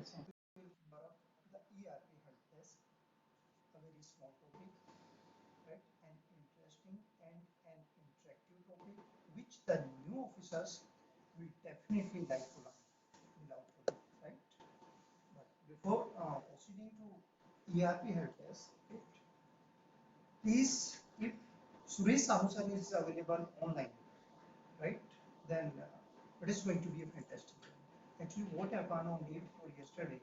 Number of the ERP help desk, a very small topic, right? An interesting and an interactive topic, which the new officers will definitely like to learn, right? But before proceeding to ERP help desk, please, if Suresh Sahusan is available online, right? Then it is going to be a fantastic. Actually, what happened on day before yesterday,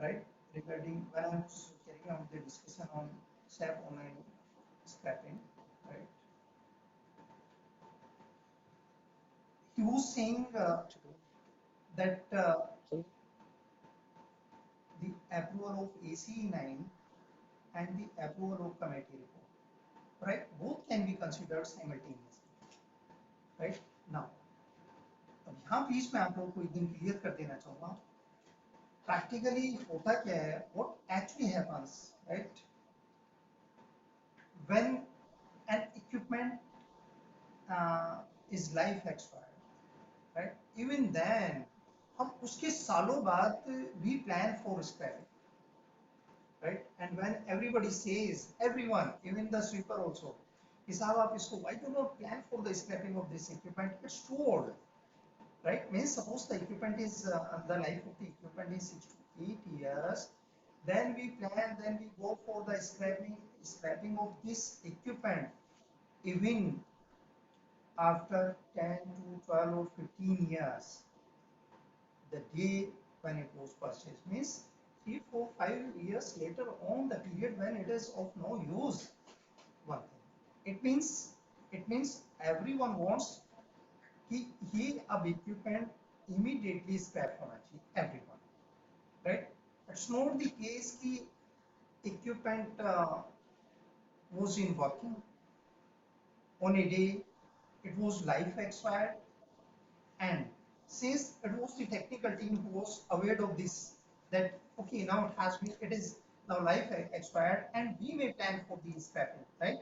right? Regarding when I was carrying out the discussion on SAP online scrapping, right? He was saying that the approval of ACE9 and the approval of committee report, right? Both can be considered simultaneously, right? Now, अब यहाँ बीच में आप लोगों को एकदम clear कर देना चाहूँगा practically होता क्या है, what actually happens, right? When an equipment is life expired, right? Even then, हम उसके सालों बाद we plan for scrapping, right? And when everybody says, everyone, even the sweeper also, कि साहब आप इसको why do not plan for the scrapping of this equipment? It's too old, right? Means suppose the equipment is the life of the equipment is 6 to 8 years, then we plan, then we go for the scrapping of this equipment even after 10 to 12 or 15 years, the day when it was purchased, means 3, 4, 5 years later on, the period when it is of no use. One thing, it means everyone wants कि ये अब equipment immediately scrap होना चाहिए, everyone, right? It's not the case कि equipment was in working on a day, it was life expired, and since it was the technical team who was aware of this, that okay, now it is now life expired and we may plan for the scrapping, right?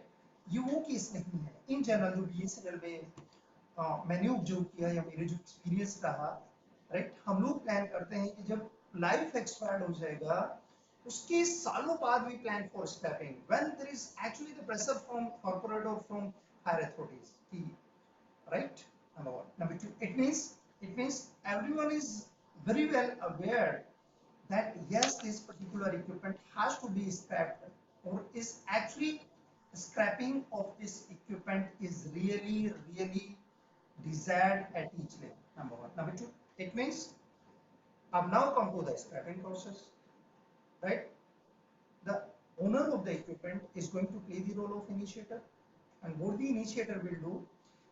ये वो case नहीं है in general जो BSNL में मैंने observe किया या मेरे जो एक्सपीरियंस रहा, राइट? हम लोग प्लान करते हैं कि जब लाइफ एक्सपायर्ड हो जाएगा उसके सालों बाद we plan for scrapping when there is actually the pressure from corporate or from higher authorities, right? Number one. Number two, it means everyone is very well aware that yes, this particular equipment has to be scrapped, or is actually scrapping of this equipment is really desired at each level. Number one. Number two, it means I've now come to the scrapping process, right? The owner of the equipment is going to play the role of initiator, and what the initiator will do,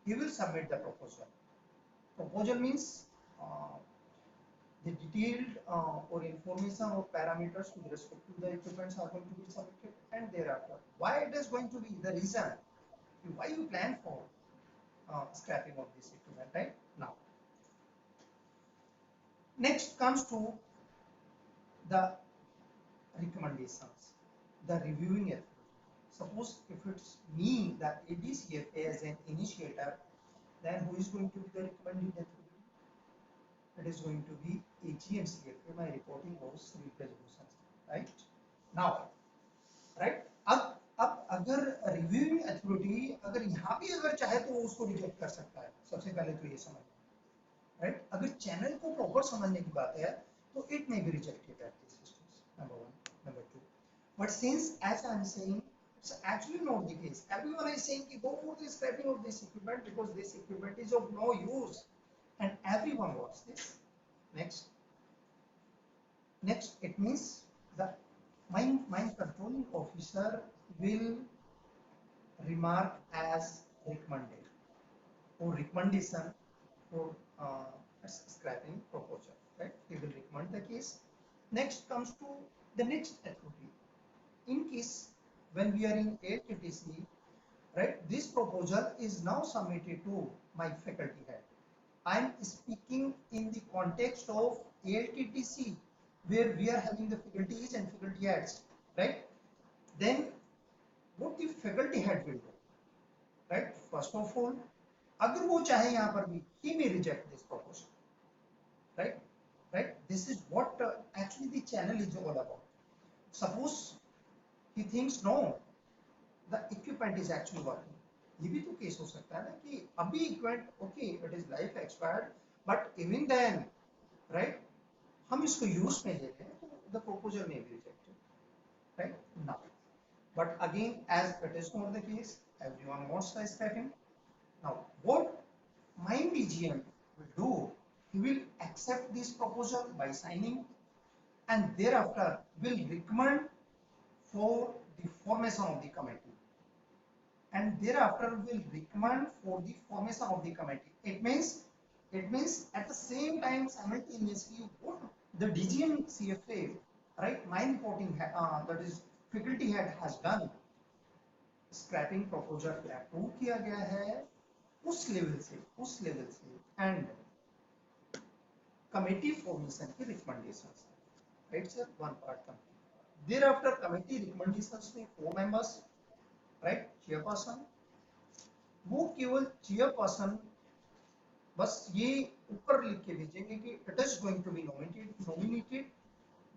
he will submit the proposal. Proposal means the detailed or information or parameters with respect to the equipments are going to be submitted, and thereafter why it is going to be the reason why you plan for scrapping of this equipment, right? Now, next comes to the recommendations, the reviewing authority. Suppose if it's me, the ADCFA as an initiator, then who is going to be the recommending authority? It is going to be AG and CFA. My reporting was resolutions, right? Now, right? अब अगर reviewing authority अगर यहाँ भी अगर चाहे तो वो उसको रिजेक्ट कर सकता है, सबसे पहले तो ये समझ, राइट? अगर चैनल को प्रॉपर समझने की बात है तो it may be rejected at this stage, number one. Number two, but since as I am saying, it's actually not the case. Everyone is saying go for the scrapping of this equipment because this equipment is of no use, and everyone wants this. Next, it means the mine controlling officer will remark as recommended or recommendation for scrapping proposal, right? He will recommend the case. Next comes to the next authority. In case when we are in ALTTC, right, this proposal is now submitted to my faculty head. I am speaking in the context of ALTTC, where we are having the faculties and faculty heads, right? Then what the faculty head will do, right? First of all, अगर वो चाहे यहाँ पर भी he may reject this proposal, right? right? This is what actually the channel is all about. Suppose he thinks no, the equipment is actually working. ये भी तो case हो सकता है ना कि अभी equipment okay, it is life expired, but even then, right? हम इसको use में ले रहे हैं तो the proposal may be rejected, right? Now, but again, as it is not the case, everyone wants the scrapping. Now, what Mind DGM will do, he will accept this proposal by signing and thereafter will recommend for the formation of the committee. And thereafter will recommend for the formation of the committee. It means at the same time simultaneously what the DGM CFA, right, my reporting that is faculty head has done, scrapping proposal approve किया गया है उस level से and committee formation की recommendations, right sir, one part complete. There after committee recommendations में 4 members, right, chairperson, वो केवल chairperson बस ये ऊपर लिख के भेजेंगे कि it is going to be nominated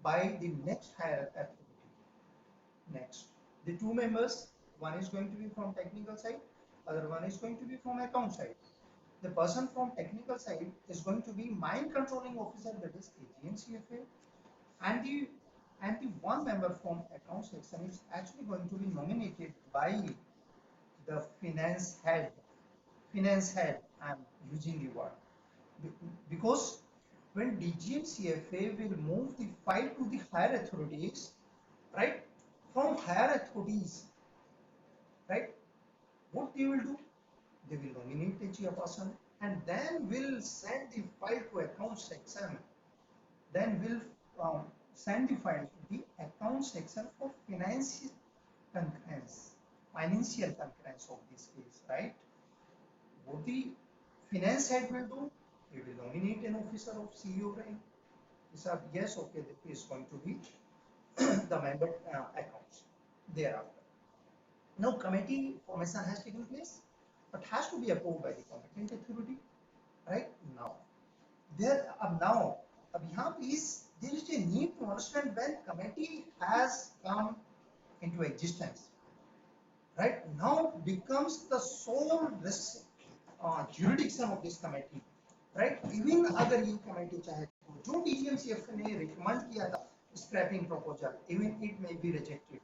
by the next higher authority. Next, the 2 members, one is going to be from technical side, other one is going to be from account side. The person from technical side is going to be mine controlling officer, that is KGM CFA, and the one member from account section is actually going to be nominated by the finance head. Finance head, I am using the word because when DGM CFA will move the file to the higher authorities, right? From higher authorities, right? What they will do? They will nominate a chairperson and then will send the file to account section. Then will send the file to the account section for financial concurrence of this case, right? What the finance head will do? He will nominate an officer of CEO rank. He said, yes, okay, this is going to be the member accounts thereafter. Now, committee formation has taken place, but has to be approved by the competent authority, right? Now, यहाँ is there is a need to understand when committee has come into existence, right? Now becomes the sole jurisdiction of this committee, right? Even अगर ये committee चाहे तो जो DGMCF ने recommend किया था scrapping proposal, even it may be rejected,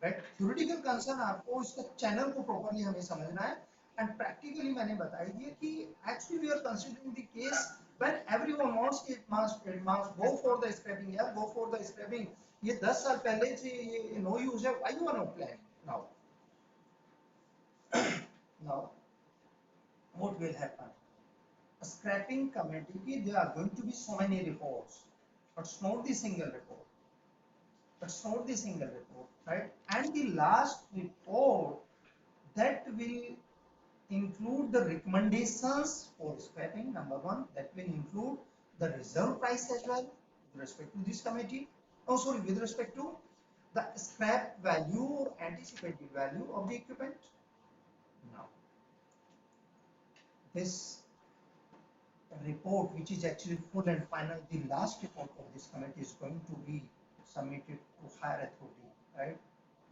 right? Theoretical concern आपको इसका channel को properly हमें समझना है, and practically मैंने बताई दिया कि actually we are considering the case when everyone wants it must go for the scrapping, yeah, go for the scrapping. ये 10 साल पहले से ये no use है, why you want to plan now? Now, what will happen? A scrapping committee, there are going to be so many reports, but it's not the single report. It's not the single report, right? And the last report that will include the recommendations for scrapping, number one, that will include the reserve price as well with respect to this committee. Oh, sorry, with respect to the scrap value or anticipated value of the equipment. Now, this report, which is actually full and final, the last report of this committee is going to be submitted to higher authority, right?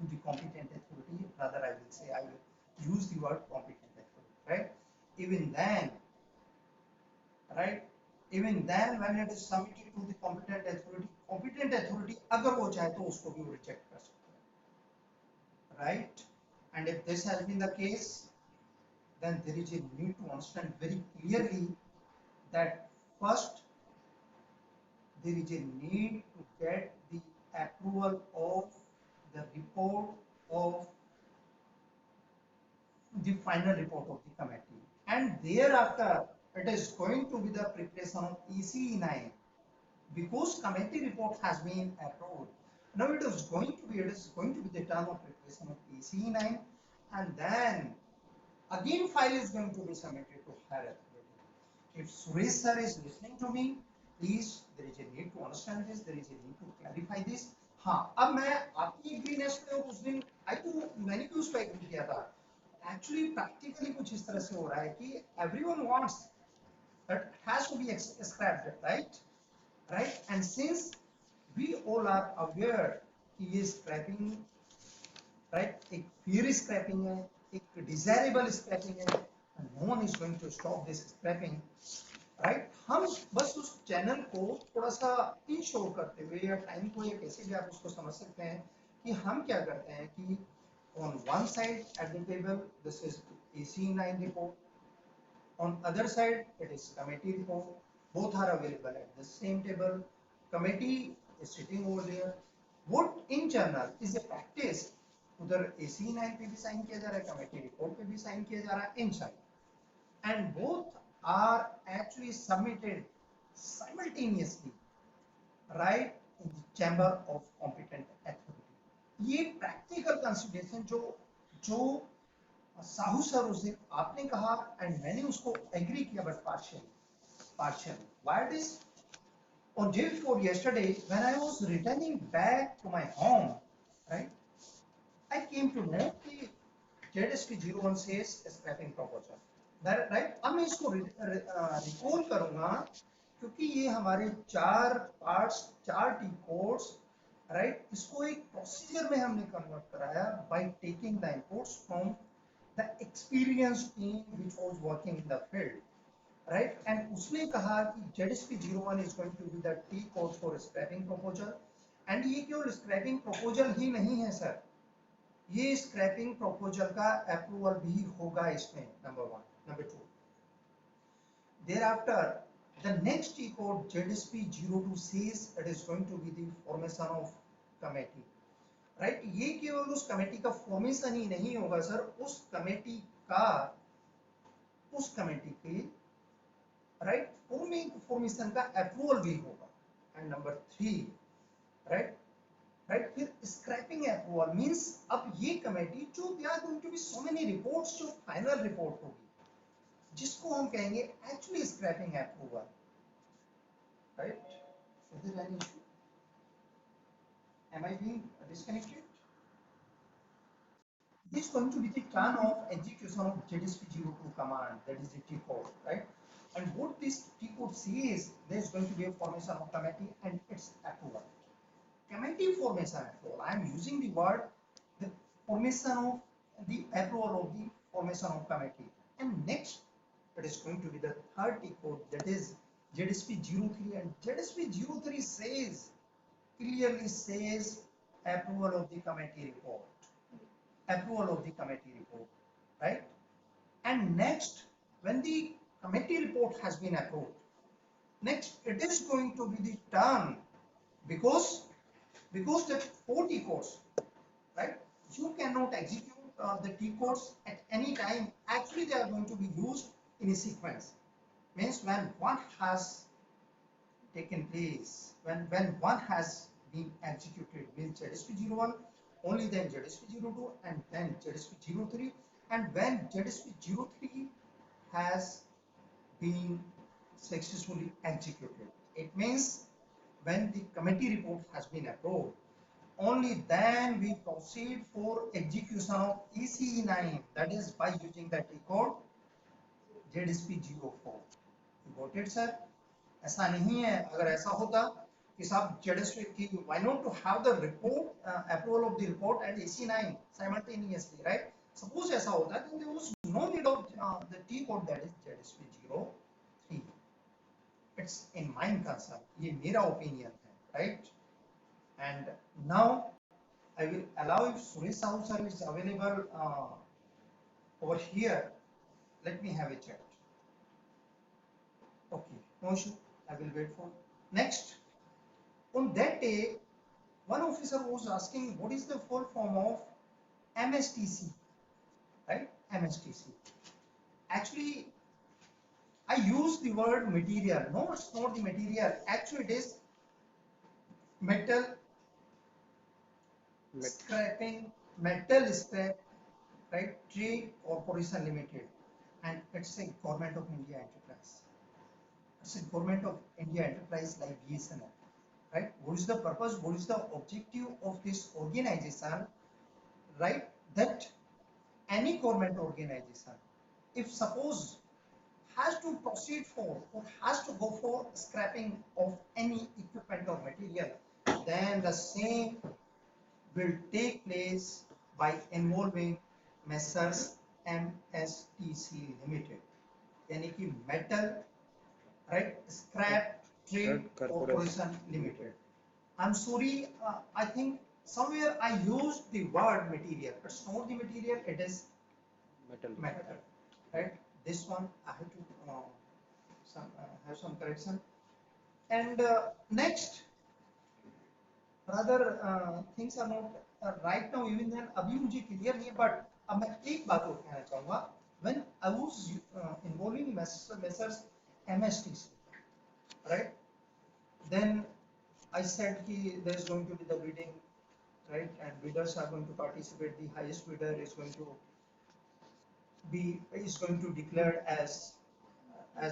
To the competent authority, rather I will say, I will use the word competent authority, right? Even then, right? Even then, when it is submitted to the competent authority, अगर वो चाहे तो उसको भी reject कर सकता है, right? And if this has been the case, then there is a need to understand very clearly that first there is a need to get the approval of the report of the final report of the committee, and thereafter it is going to be the preparation of ECE9 because committee report has been approved. Now it is going to be the turn of preparation of ECE9, and then again file is going to be submitted to higher authority. If Suresh sir is listening to me, please, there is a need to understand this, there is a need to clarify this. हाँ, अब मैं आपकी एग्रीनेस पे उस दिन आई तो मैंने क्यों उस पर एग्री किया था? एक्चुअली प्रैक्टिकली कुछ इस तरह से हो रहा है कि everyone wants that has to be scrapped, right? Right? And since we all are aware कि ये scrapping, right, एक fear scrapping है, एक desirable scrapping है, and no one is going to stop this scrapping, right? हम बस उस channel को थोड़ा सा इन शो करते हुए या टाइम को या कैसे भी आप उसको समझ सकते हैं कि हम क्या करते हैं कि on one side at the table this is AC9 report, on other side it is committee report, both are available at the same table, committee is sitting over there. What in general is a practice, उधर AC9 पे भी sign किया जा रहा है, committee report पे भी sign किया जा रहा है inside, and both are actually submitted simultaneously, right, in the chamber of competent authority. ये practical consideration जो साहू सर उस दिन आपने कहा एंड मैंने उसको एग्री किया but partial why this on day before yesterday when I was returning back to my home, right, I came to know कि ZSP01 says scrapping proposal, right? अब मैं इसको रिकॉल करूंगा क्योंकि ये हमारे चार पार्ट्स, चार टी कोड्स, राइट, इसको एक प्रोसीजर में हमने कन्वर्ट कराया by taking the inputs from the experienced team which was working in the field, right? And उसने कहा कि ZSP01 is going to be the T code for scrapping proposal, and ये केवल scrapping proposal ही नहीं है sir, ये scrapping proposal का approval भी होगा इसमें, number one. Number two, thereafter the next T code ZSP02 says it is going to be the formation of committee, right, ये केवल उस कमेटी का फॉर्मेशन ही नहीं होगा सर, उस कमेटी के राइट फॉर्मेशन का अप्रूवल भी होगा. एंड नंबर 3, राइट, फिर स्क्रैपिंग अप्रूवल मींस अब ये कमेटी जो there are going to be so many reports जो फाइनल रिपोर्ट होगी जिसको हम कहेंगे actually scrapping approval, right. Is there any issue? Am I being disconnected? This is going to be the turn of execution of ZSP02 command, that is the T code, right? And what this T code says, there is going to be a formation of committee and its approval. Committee formation approval, I am using the word, the formation of the approval of the formation of committee. And next, it is going to be the third T code, that is ZSP03, and ZSP03 says, clearly says approval of the committee report, right? And next, when the committee report has been approved, next it is going to be the turn, because the 4 T codes, right, you cannot execute the T codes at any time. Actually they are going to be used in a sequence, means when one has taken place, when one has been executed, means ZSP01, only then ZSP02, and then ZSP03, and when ZSP03 has been successfully executed, it means when the committee report has been approved, only then we proceed for execution of ECE9, that is by using the T code ZSP04. You got it, sir? ऐसा नहीं है. अगर ऐसा होता कि साहब ZSP की, why not to have the report approval of the report and EC9 simultaneously, right? Suppose ऐसा होता, then there was no need of the T code, that is ZSP03. It's in my concern, ये मेरा opinion है, right? And now I will allow if Suresh Sahu sir is available over here. Let me have a chat. Okay, no issue. I will wait for. Next, on that day, one officer was asking what is the full form of MSTC, right? MSTC. Actually, I use the word material. No, it's not the material. Actually, it is metal scrapping, metal scrap, right? Trade Corporation Limited, and it's a government of India enterprise. It's a government of India enterprise like BSNL, right? What is the purpose? What is the objective of this organization, right? That any government organization, if suppose has to proceed for or has to go for scrapping of any equipment or material, then the same will take place by involving Messrs MSTC Limited, यानी कि metal right scrap trade corporation limited. I'm sorry, I think somewhere I used the word material. It's not the material, it is metal, right? This one I have to have some correction. And next, rather things are not right now even then अभी मुझे clear नहीं है, but अब मैं एक बात और कहना चाहूँगा. When I was involving Messrs MSTC, right? Then I said कि there is going to be the bidding, right? And bidders are going to participate. The highest bidder is going to declared as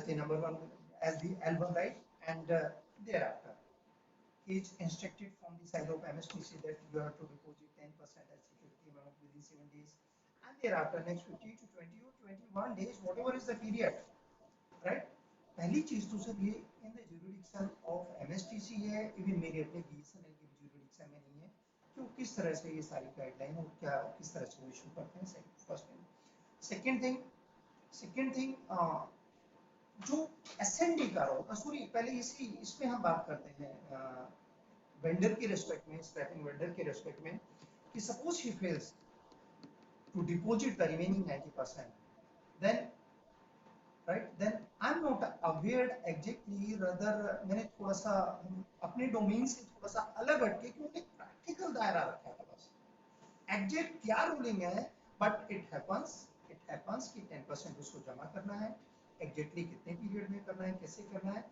the number one, as the L1, right? And thereafter, he is instructed from the side of MSTC that you have to deposit 10% as security amount within 7 days, and thereafter next 50 to 20 or 21 days, whatever is the period, right? पहली चीज तो sir ये in the jurisdiction of MSTC है, even मेरे अपने BSNL के jurisdiction में नहीं है कि वो किस तरह से ये सारी गाइडलाइन और क्या किस तरह से वो इशू करते हैं. First thing. सेकंड थिंग जो एसएनडी का रोल, सॉरी पहले इसमें हम बात करते हैं वेंडर के रिस्पेक्ट में, स्क्रैपिंग वेंडर के रिस्पेक्ट में, कि suppose he fails to deposit the remaining 90%, then right, then I'm not aware exactly, rather मैंने थोड़ा सा अपने डोमेन से थोड़ा सा अलग हटके क्योंकि प्रैक्टिकल दायरा रखा था बस. एग्जैक्ट क्या रूलिंग है, बट इट हैपन्स कि 10% उसको जमा करना है, एग्जैक्टली कितने पीरियड में करना है, कैसे करना है,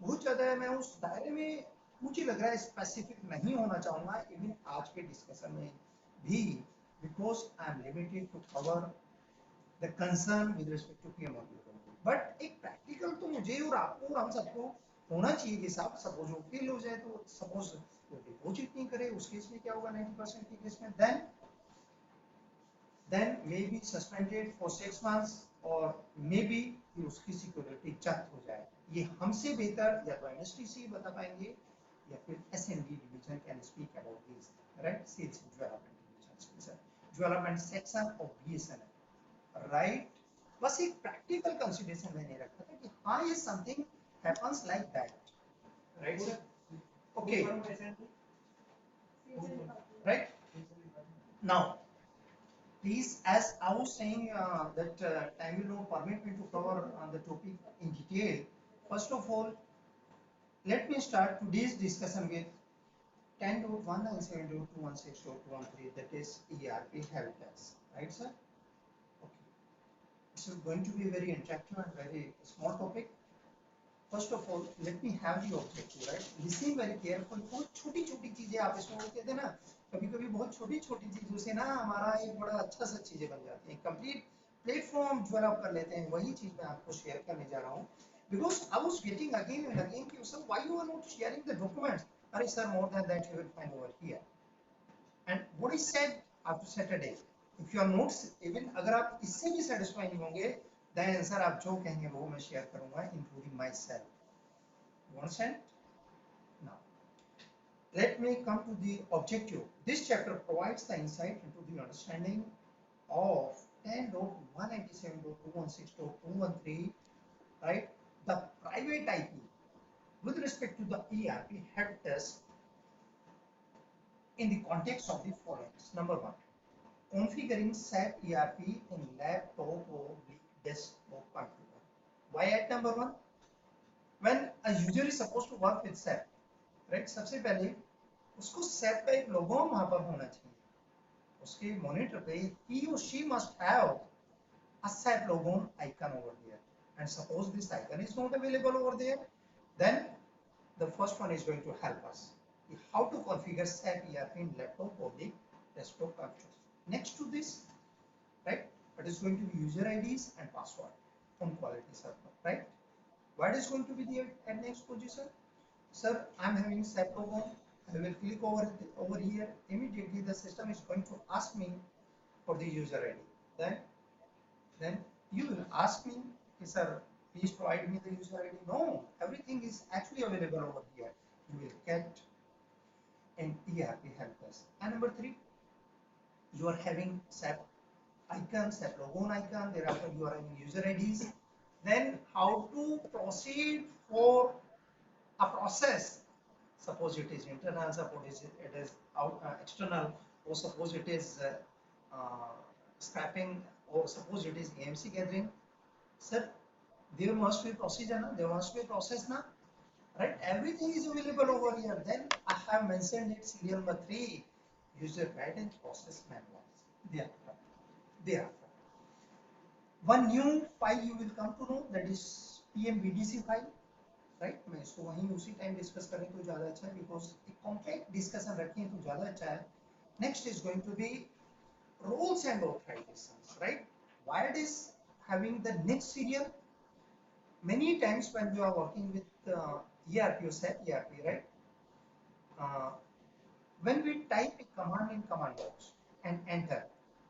बहुत ज़्यादा है. मैं उस दायरे में मुझे लग रहा है स्पेसिफिक नहीं होना चाहूँगा इवन आज के डिस्कशन में भी, because I am limited to cover the concern with respect to PM. But एक प्रैक्टिकल तो मुझे और आपको और हम सबको होना चाहिए कि साहब सपोज वो फेल हो जाए, तो सपोज वो डिपॉजिट नहीं करे, उस केस में क्या होगा 90% के केस में, then may be suspended for 6 months और मे बी उसकी सिक्योरिटी जब्त हो जाए. ये हमसे बेहतर या तो एमएसटीसी बता पाएंगे या फिर SND division can speak about this, right? Sales development division, development section of BSNL, right? बस एक प्रैक्टिकल कंसीडरेशन मैंने रखा था कि हाँ ये something happens like that, right sir? Okay, right now please, as I was saying that time will not permit me to cover the topic in detail. First of all, let me start today's discussion with 10.197.216.213, that is ERP help desk, right sir? Okay, this is going to be a very interactive and very small topic. First of all, let me have the objective, right? Listen very carefully. बहुत छोटी-छोटी चीजें आप इसमें वो कहते हैं ना, कभी-कभी बहुत छोटी-छोटी चीजों से ना हमारा एक बड़ा अच्छा सा चीजें बन जाती हैं, कंप्लीट प्लेटफॉर्म डेवलप कर लेते हैं. वही चीज मैं आपको शेयर करने जा रहा हूँ, because I was getting again and again कि sir why you are not sharing the documents? अरे sir, more than that you will find over here. And what is said after Saturday, if you are not even अगर आप इससे भी satisfied नहीं होंगे, then sir आप जो कहेंगे वो मैं शेयर करूँगा, including myself. You understand? Now, let me come to the objective. This chapter provides the insight into the understanding of 10.197.216.213, right? The private IP with respect to the ERP help desk in the context of the following. Number one, configuring SAP ERP in laptop or desktop computer. Why at number one? When a user is supposed to work with SAP, right? सबसे पहले उसको SAP का एक लोगो वहाँ पर होना चाहिए. उसके मॉनिटर पे he or she must have a SAP logo icon over there. And suppose this icon is not available over there, then the first one is going to help us. How to configure SAP ERP in laptop or the desktop computers. Next to this, right? It is going to be user IDs and password on quality server, right? What is going to be the at next position? Sir, I'm having SAP logo. I will click over here. Immediately the system is going to ask me for the user ID. Then you will ask me, sir, please provide me the user ID. No, everything is actually available over here. You will get an ERP help desk. And number three, you are having SAP icon, SAP logo icon, thereafter you are having user IDs. Then how to proceed for a process. Suppose it is internal, suppose it is external, or suppose it is scrapping, or suppose it is AMC gathering. Sir, there must be procedure, na? There must be a process, na? Right? Everything is available over here. Then I have mentioned it serial number 3, user guidance process manuals. Thereafter, thereafter, one new file you will come to know, that is PMBDC file. Right मैं इसको वहीं उसी time discuss करें तो ज़्यादा अच्छा है, because एक कॉम्प्लेक्स डिस्कशन रखें तो ज़्यादा अच्छा है. Next is going to be roles and authorizations, right? Why it is having the next serial? Many times when you are working with ERP or SAP ERP, right? Uh, when we type a command in command box and enter,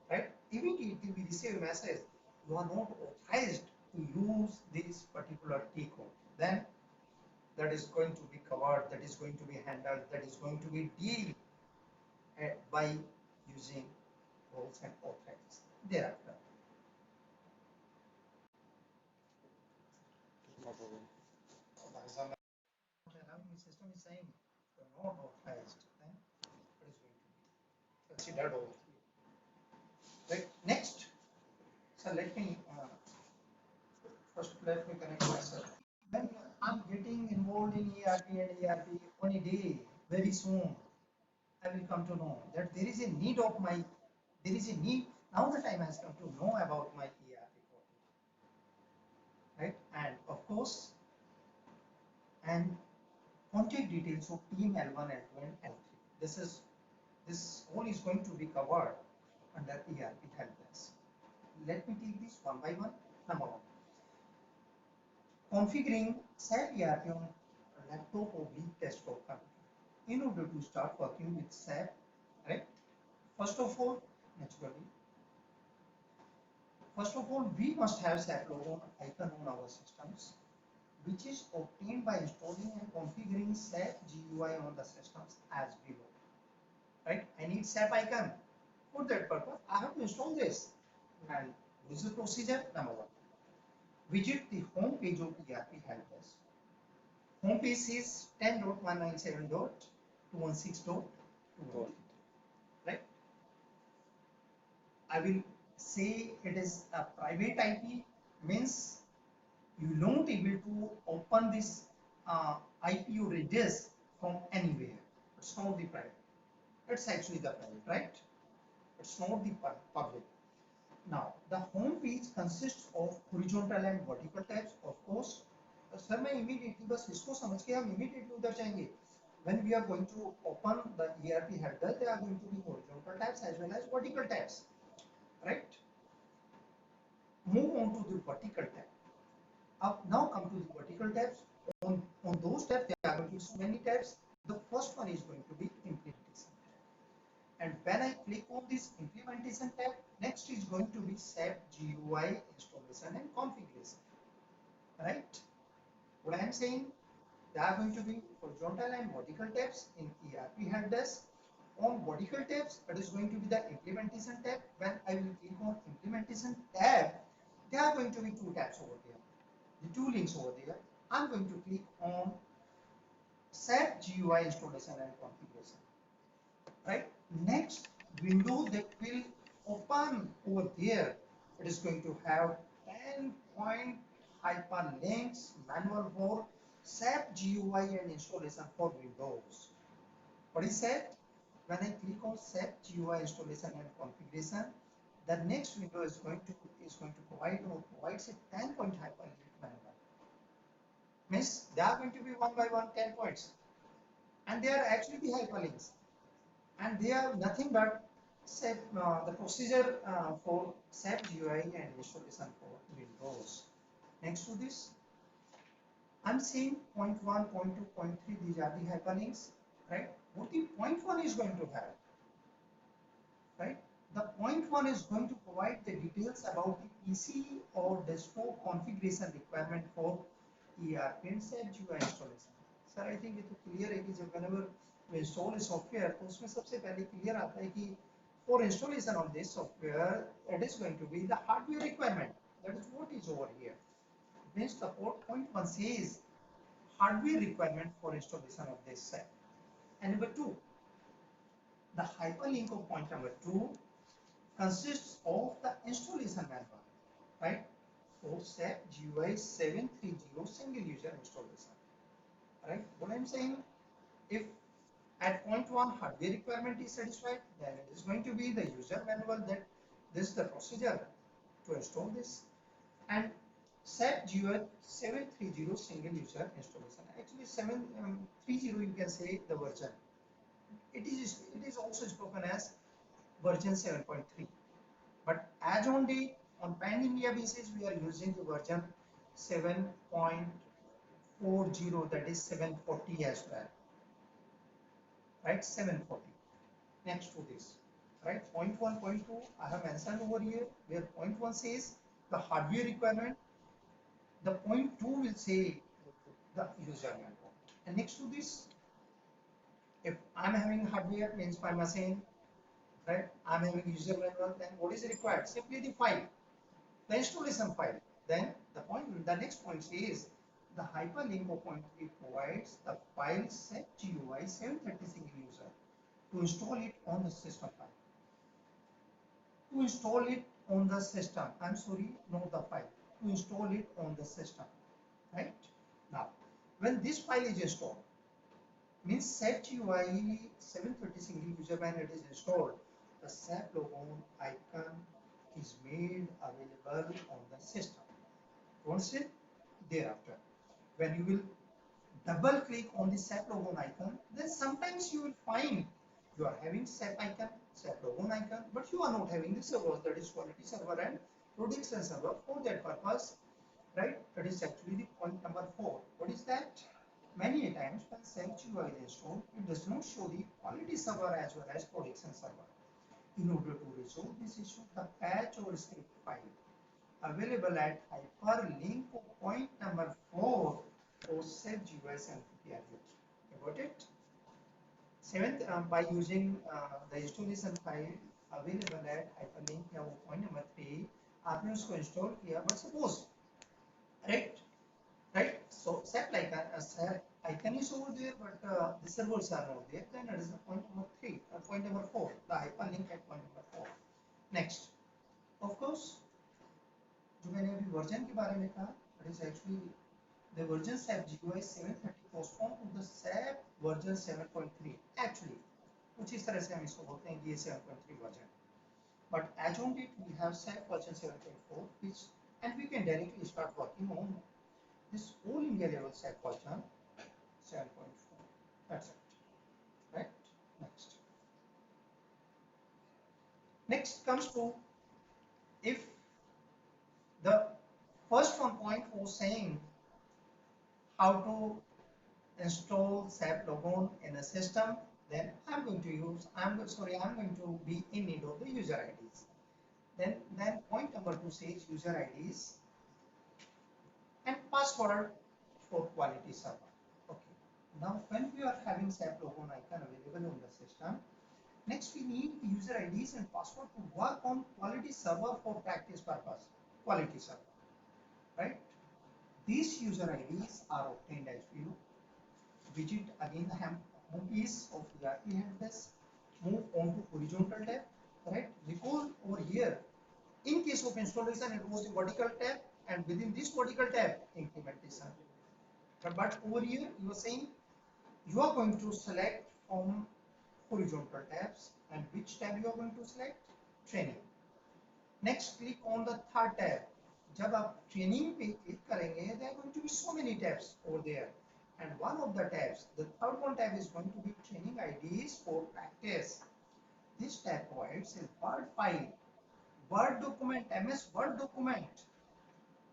right? Immediately we receive a message, you are not authorized to use this particular T code. Then that is going to be covered, that is going to be handled, that is going to be dealt by using roles and authorizations thereafter. The system is saying you're not authorized, then it is going to be considered over here. Right? Next, so let me first let me connect myself. When I'm getting involved in ERP and ERP on a day, very soon, I will come to know that there is a need of my, there is a need, now the time has come to know about my ERP code, right? And of course, and contact details of team L1, L2 and L3. This all is going to be covered under ERP help desk. Let me take this one by one. Number one, configuring SAP ERP on laptop or weak desktop computer. In order to start working with SAP, right? First of all, naturally, we must have SAP logo icon on our systems, which is obtained by installing and configuring SAP GUI on the systems as below. Right? I need SAP icon. For that purpose, I have to install this. And what is the procedure? Number one, visit the home page of ERP help desk. Home page is 10.197.216.213. Right? I will say it is a private IP, means you don't able to open this IP or address from anywhere. It's not the private. It's actually the private, right? It's not the public. Now, the home page consists of horizontal and vertical tabs, of course. Sir मैं immediately बस इसको समझ के हम immediately उधर जाएंगे. When we are going to open the ERP help desk, there are going to be horizontal tabs as well as vertical tabs, right? Move on to the vertical tab. Now come to the vertical tabs. On those tabs, there are going to be so many tabs. The first one is going to be implementation tab. And when I click on this implementation tab, next is going to be SAP GUI installation and configuration. Right? What I am saying, there are going to be horizontal and vertical tabs in ERP help desk. On vertical tabs, it is going to be the implementation tab. When I will click on implementation tab, there are going to be two tabs over there. The two links over there. I'm going to click on SAP GUI installation and configuration. Right? Next window that will open over there, it is going to have 10-point hyperlinks manual for SAP GUI and installation for Windows. What is that? When I click on SAP GUI installation and configuration, the next window is going to provide or provides a 10-point hyperlink manual. Means they are going to be one by one 10 points, and they are actually the hyperlinks, and they are nothing but SAP, the procedure for SAP GUI and installation for Windows. Next to this, I'm seeing point 1, point 2, point 3. These are the hyperlinks, right? What the point 1 is going to have, right? The point one is going to provide the details about the PC or desktop configuration requirement for ERP and SAP GUI installation. Sir I think ये तो clear है कि जब whenever we install a software तो उसमें सबसे पहले clear आता है कि for installation of this software it is going to be the hardware requirement. That is what is over here. Means the point one says hardware requirement for installation of this SAP. And number two, the hyperlink of point number two consists of the installation manual, right? For SAP GUI 730 single user installation, right? What I'm saying, if at point one hardware requirement is satisfied, then it is going to be the user manual that this is the procedure to install this, and SAP GUI 730 single user installation. Actually 730 you can say the version. It is also spoken as version 7.3. But as on date, on pan India basis, we are using the version 7.40, that is 740 as well, right? 740. Next to this, right? Point one, point two, I have mentioned over here, where point one says the hardware requirement, the point two will say the user manual. And next to this, if I'm having hardware, means my machine, right? I'm having user manual, then what is required? Simply the file, the installation file. Then the next point is the hyperlink of point 3 provides the file SAP GUI 730 single user to install it on the system file. To install it on the system, I'm sorry, not the file. To install it on the system, right? Now, when this file is installed, means SAP GUI 730 single user when it is installed, the SAP logo icon is made available on the system. Once it thereafter, when you will double click on the SAP logo icon, then sometimes you will find you are having SAP icon, SAP logo icon, but you are not having the servers, that is quality server and production server. For that purpose, right, that is actually the point number 4. What is that? Many a times when SAP GUI is installed, it does not show the quality server as well as production server. In order to resolve this issue, the patch or script file available at hyperlink of point number 4 for SAP GUI 750 are got it? Seventh, by using the installation file available at hyperlink या वो point number 3 आपने उसको install किया, but suppose, right, so SAP icon is over there, but the servers are not there, then it is the point number 3 or point number 4, the hyperlink at point number 4. Next, of course, जो मैंने अभी version के बारे में कहा, it is actually the version SAP GUI 730 correspond to the SAP version 7.3. Actually, कुछ इस तरह से हम इसको बोलते हैं कि ये 7.3 version. But as on date, we have SAP version 7.4, which and we can directly start working on this all India level SAP version 7.4. That's it, right? Next. Next comes to if the first one point was saying how to install SAP logon in a system, then I'm going to be in need of the user IDs. Then point number 2 says user IDs and password for quality server. Okay. Now when we are having SAP logon icon available on the system, next we need user IDs and password to work on quality server for practice purpose. Quality server, right? These user IDs are obtained as you visit again the home piece of ERP helpdesk, move on to horizontal tab, right? Recall over here, in case of installation, it was the vertical tab, and within this vertical tab, implementation. But over here, you are saying you are going to select from horizontal tabs, and which tab you are going to select? Training. Next, click on the third tab. जब आप training पे click करेंगे, there are going to be so many tabs over there. And one of the tabs, the third one tab is going to be training IDs for practice. This tab provides a Word file, Word document, MS Word document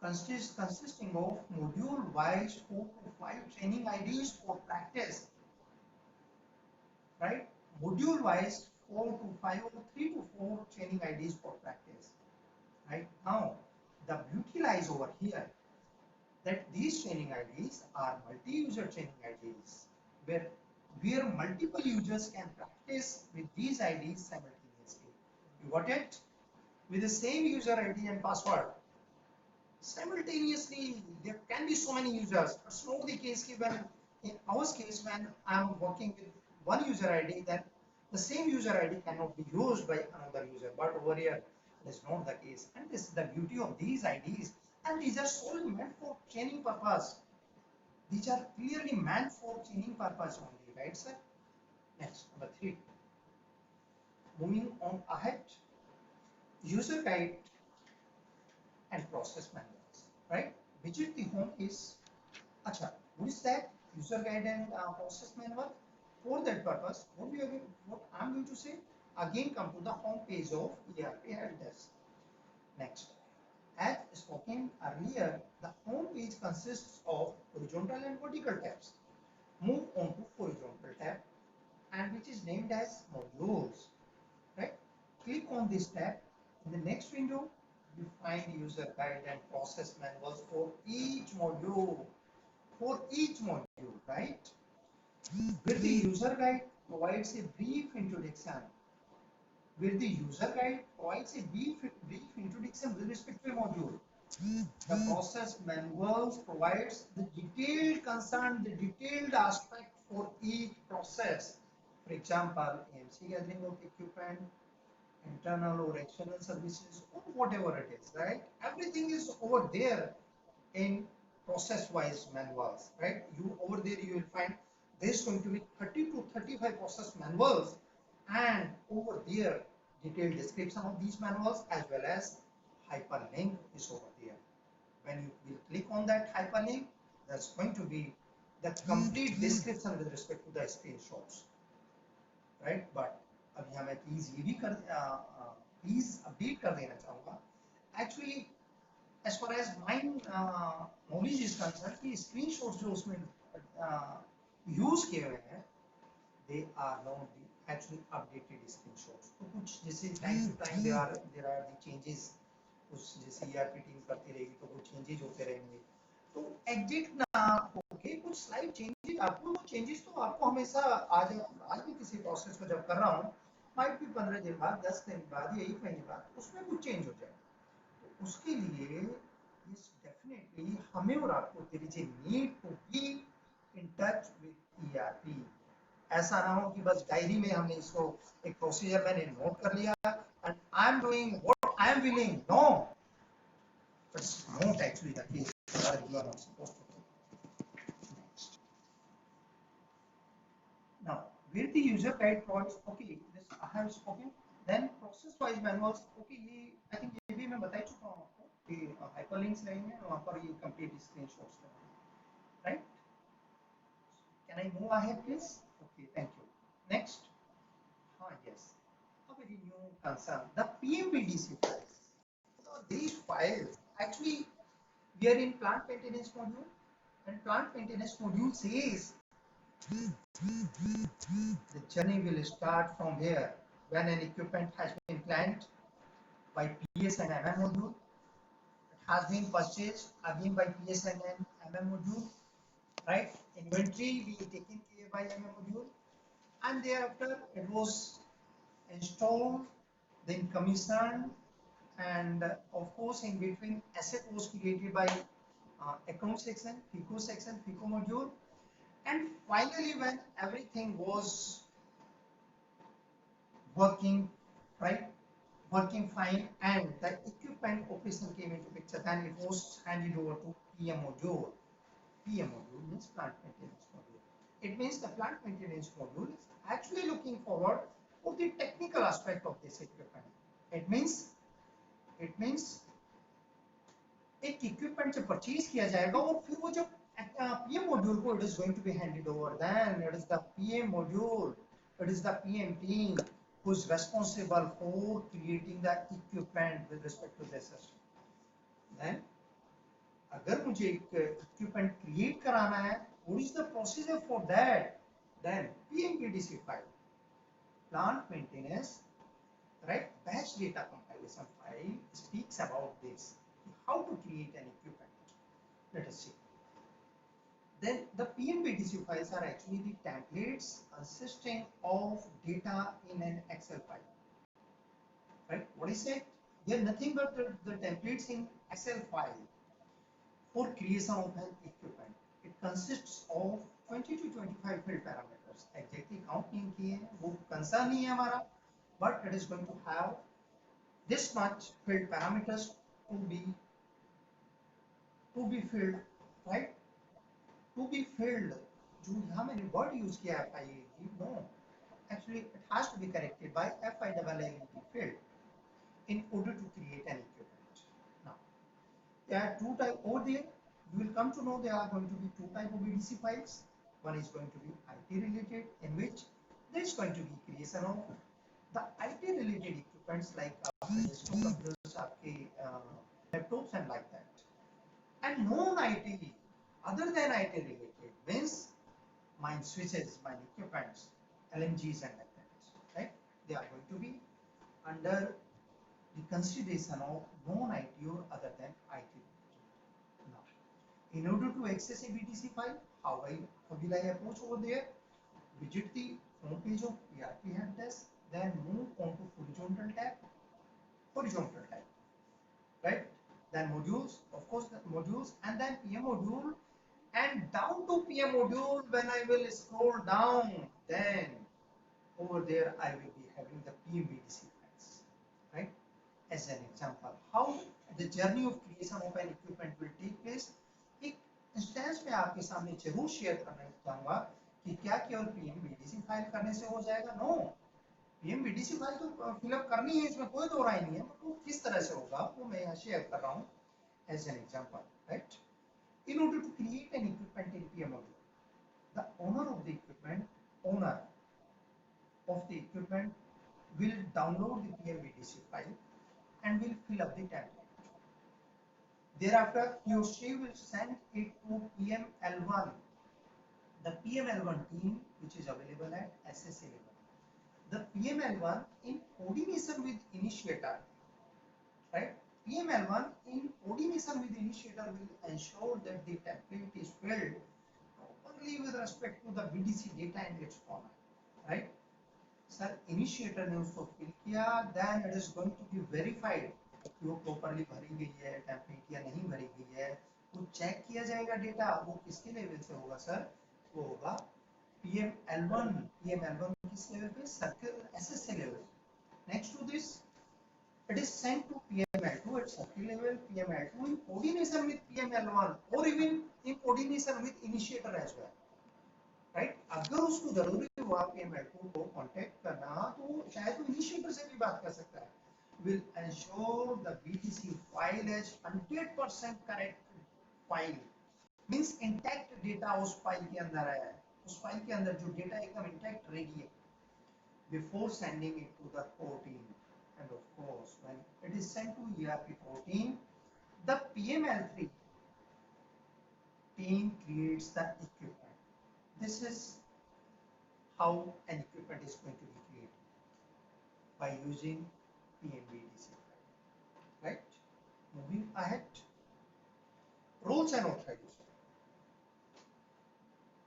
consisting of module-wise 4 to 5 training IDs for practice, right? Module-wise 4 to 5 or 3 to 4 training IDs for practice. Right now, the beauty lies over here that these training IDs are multi-user training IDs where multiple users can practice with these IDs simultaneously. You got it? With the same user ID and password. Simultaneously, there can be so many users. It's not the case when, in our case, when I'm working with one user ID, then the same user ID cannot be used by another user. But over here, that is not the case. And this is the beauty of these IDs. And these are solely meant for training purpose. These are clearly meant for training purpose only, right, sir? Next, number 3. Moving on ahead, user guide and process manuals, right? Widget the home is, acha, what is that? User guide and process manual. For that purpose, what I'm going to say, again come to the home page of ERP helpdesk. Next, as spoken earlier, the home page consists of horizontal and vertical tabs. Move on to horizontal tab, and which is named as modules, right? Click on this tab. In the next window, you find user guide and process manuals for each module. For each module, right? Where the user guide provides a brief introduction. Where the user guide provides a brief introduction with respect to a module. The process manuals provides the detailed concern, the detailed aspect for each process. For example, AMC gathering of equipment, internal or external services, or whatever it is, right? Everything is over there in process-wise manuals, right? You over there you will find there's going to be 30 to 35 process manuals, and over there detailed description of these manuals as well as hyperlink is over there. When you will click on that hyperlink, there's going to be the complete description with respect to the screenshots, right? But अभी हमें please ये भी कर please update कर देना चाहूँगा actually as far as my knowledge is concerned कि screenshots जो उसमें यूज किए हुए हैं they are not the actually updated screenshots. तो कुछ जैसे time to time there are the changes, उस जैसे ERP टीम करती रहेगी तो कुछ changes होते रहेंगे, तो एग्जिट ना होके कुछ स्लाइड चेंजेस, आपको वो चेंजेस तो आपको हमेशा आज भी किसी प्रोसेस को जब कर रहा हूँ माइट भी 15 दिन बाद 10 दिन बाद या 1 महीने बाद उसमें कुछ चेंज हो जाए, तो उसके लिए इस डेफिनेटली हमें और आपको there is a need to be in touch with ERP. ऐसा ना हो कि बस डायरी में हमने इसको एक प्रोसीजर मैंने नोट कर लिया and I am doing what I am willing. No, it's not actually the case. You are not supposed to do. Next. Now, where the user guide provides, okay, this I have spoken. Then process-wise manuals, okay, ये I think ये भी मैं बता ही चुका हूँ आपको कि hyperlinks रहेंगे और वहाँ पर ये complete screenshots रहेंगे, right? Can I move ahead, please? Okay, thank you. Next, yes, a very new concern, the PMBDC files. So these files actually we are in plant maintenance module, and plant maintenance module says the journey will start from here when an equipment has been planned by PS and MM module. It has been purchased again by PS and MM module, right? Inventory will be taken care by MM module, and thereafter it was installed, then commissioned, and of course in between asset was created by account section, FICO module, and finally when everything was working right, working fine, and the equipment operation came into picture, then it was handed over to PM module. PM module means plant maintenance module. It means the plant maintenance module is actually looking forward for the technical aspect of this equipment. It means एक equipment जब purchase किया जाएगा और फिर वो जब PM module को, it is going to be handed over, then it is the PM module, it is the PM team who is responsible for creating the equipment with respect to the system. Then अगर मुझे एक equipment create कराना है, what is the procedure for that? Then PMBDC file. plant maintenance, right? Batch data compilation file speaks about this, how to create an equipment. Let us see. Then the PMBDC files are actually the templates consisting of data in an Excel file, right? What is it? They are nothing but the templates in Excel file for creation of an equipment. It consists of 20 to 25 field parameters. Exactly count नहीं किए हैं, वो concern नहीं है हमारा, but it is going to have this much field parameters to be filled, right? To be filled. जो यहाँ मैंने word use किया है FILD, no, actually it has to be corrected by FILLD field in order to create an equipment. Now there are two types over there. You will come to know there are going to be two types of BDC files. One is going to be IT related, in which there is going to be creation of the IT related equipments like desktop computers, आपके laptops and like that. And non-IT, other than IT related, means my switches, my equipments, LMGs and like that, right? They are going to be under the consideration of non-IT or other than IT. Now, in order to access a BTC file, how will I approach over there? Visit the home page of ERP help desk, then move on to horizontal tab, right? Then modules, of course, the modules, and then PM module, and down to PM module. When I will scroll down, then over there I will be having the PMBDC files, right? As an example, how the journey of creation of an equipment will take place. एक instance में आपके सामने जरूर share करना चाहूंगा कि क्या केवल PMBDC फाइल करने से हो जाएगा? नो, PMBDC फाइल तो फिलअप करनी है, इसमें कोई दो राय नहीं है, वो किस तरह से होगा वो मैं यहाँ शेयर कर रहा हूँ as an example, right? In order to create an equipment in PM module, the owner of the equipment will download the PMBDC file and will fill up the template. Thereafter, he or she will send it to PML1, the PML1 team, which is available at SSA level. The PML1 in coordination with initiator, right? PML1 in coordination with initiator will ensure that the template is filled properly with respect to the BDC data and its format, right? Sir, initiator ने उसको fill किया, then it is going to be verified कि वो properly भरी गई है template या नहीं भरी गई है, वो check किया जाएगा डेटा, वो किसके लेवल से होगा सर? वो होगा PML1 किस लेवल पे? Circle SSA level. Next to this, it is sent to PML2 at circle level, PML2 in coordination with PML1 or even in coordination with initiator as well, right? अगर उसको जरूरी हुआ PML2 को contact करना तो शायद वो इनिशिएटर से भी बात कर सकता है. Will ensure the BTC file is 100% correct file, means intact data उस फाइल के अंदर है, उस फाइल के अंदर जो डेटा एकदम इंटैक्ट रेडी है, before sending it to the core team. And of course, when it is sent to ERP core team, the PML3 team creates the equipment. This is how an equipment is going to be created by using PMBDC, right? Moving ahead, roles and authorization,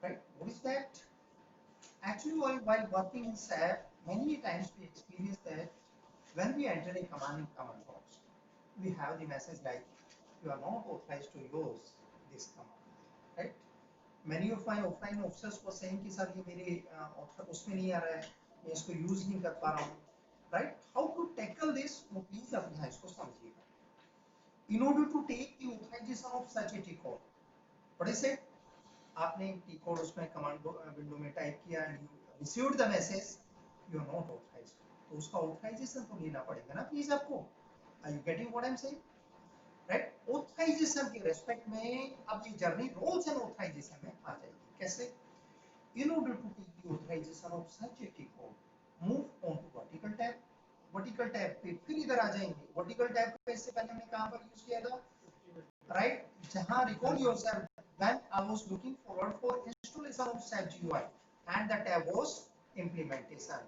right? What is that? Actually, while working in SAP, many times we experience that when we enter a command box, we have the message like you are not authorized to use this command, right? Many of my offline officers were saying कि sir ये मेरे उसमें नहीं आ रहा है, मैं इसको use नहीं कर पा रहा हूँ, right? How to tackle this? वो प्लीज आप यहाँ इसको समझिएगा. In order to take the authorization of such a T code, what is it? आपने T code उसमें कमांड विंडो में टाइप किया and you received the message you are not authorized, तो उसका authorization तो लेना पड़ेगा ना प्लीज आपको. Are you getting what I'm saying? Right? Authorization के रेस्पेक्ट में अब ये जर्नी रोल्स एंड authorization में आ जाएगी. कैसे? In order to take the authorization of such a T code, move on to vertical tab. Vertical tab पे फिर इधर आ जाएंगे. वर्टिकल टैब को इससे पहले हमने कहां पर यूज किया था? राइट, जहां recall yourself when I was looking forward for installation of SAP GUI and the tab was implementation.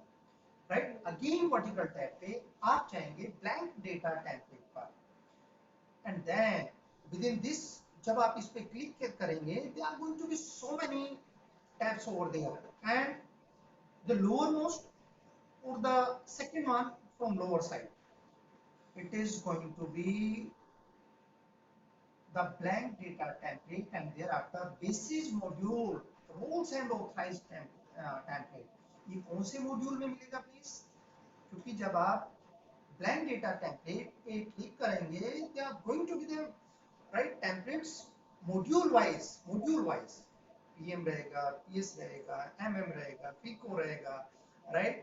Right. Again vertical tab पे आप जाएंगे ब्लैंक डेटा टेम्पलेट पर, and then within this जब आप इस पे क्लिक करेंगे they are going to be so many tabs over there, and the lowermost or the second one from lower side, it is going to be the blank data template, and thereafter basis module roles and authorized template. ये कौन से module में मिलेगा please, क्योंकि जब आप blank data template पे click करेंगे they are going to be the right templates module wise PM रहेगा, पीएस रहेगा, एमएम रहेगा, फीको रहेगा, राइट।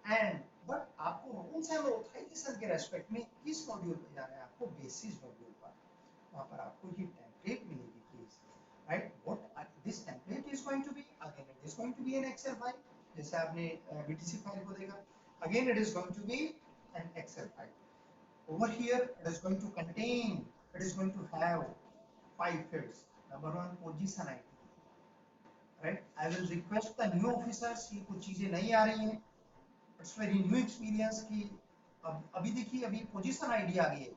एंड बट आपको रूल्स एंड ऑथराइजेशन के रेस्पेक्ट में किस मॉड्यूल पे जाना है, आपको बेसिस मॉड्यूल पर, वहां पर आपको ये टेम्पलेट मिलेगी please, right. What this template is going to be, again it is going to be an Excel file, जैसे आपने बीटीसी फाइल को देखा, again it is going to be an Excel file. over here it is going to contain, it is going to have 5 fields. Number 1 position id, right। I will request the new officers, ये कुछ चीजें नहीं आ रही हैं, it's very new experience की अब अभी देखिए अभी पोजीशन आईडी आ गई है।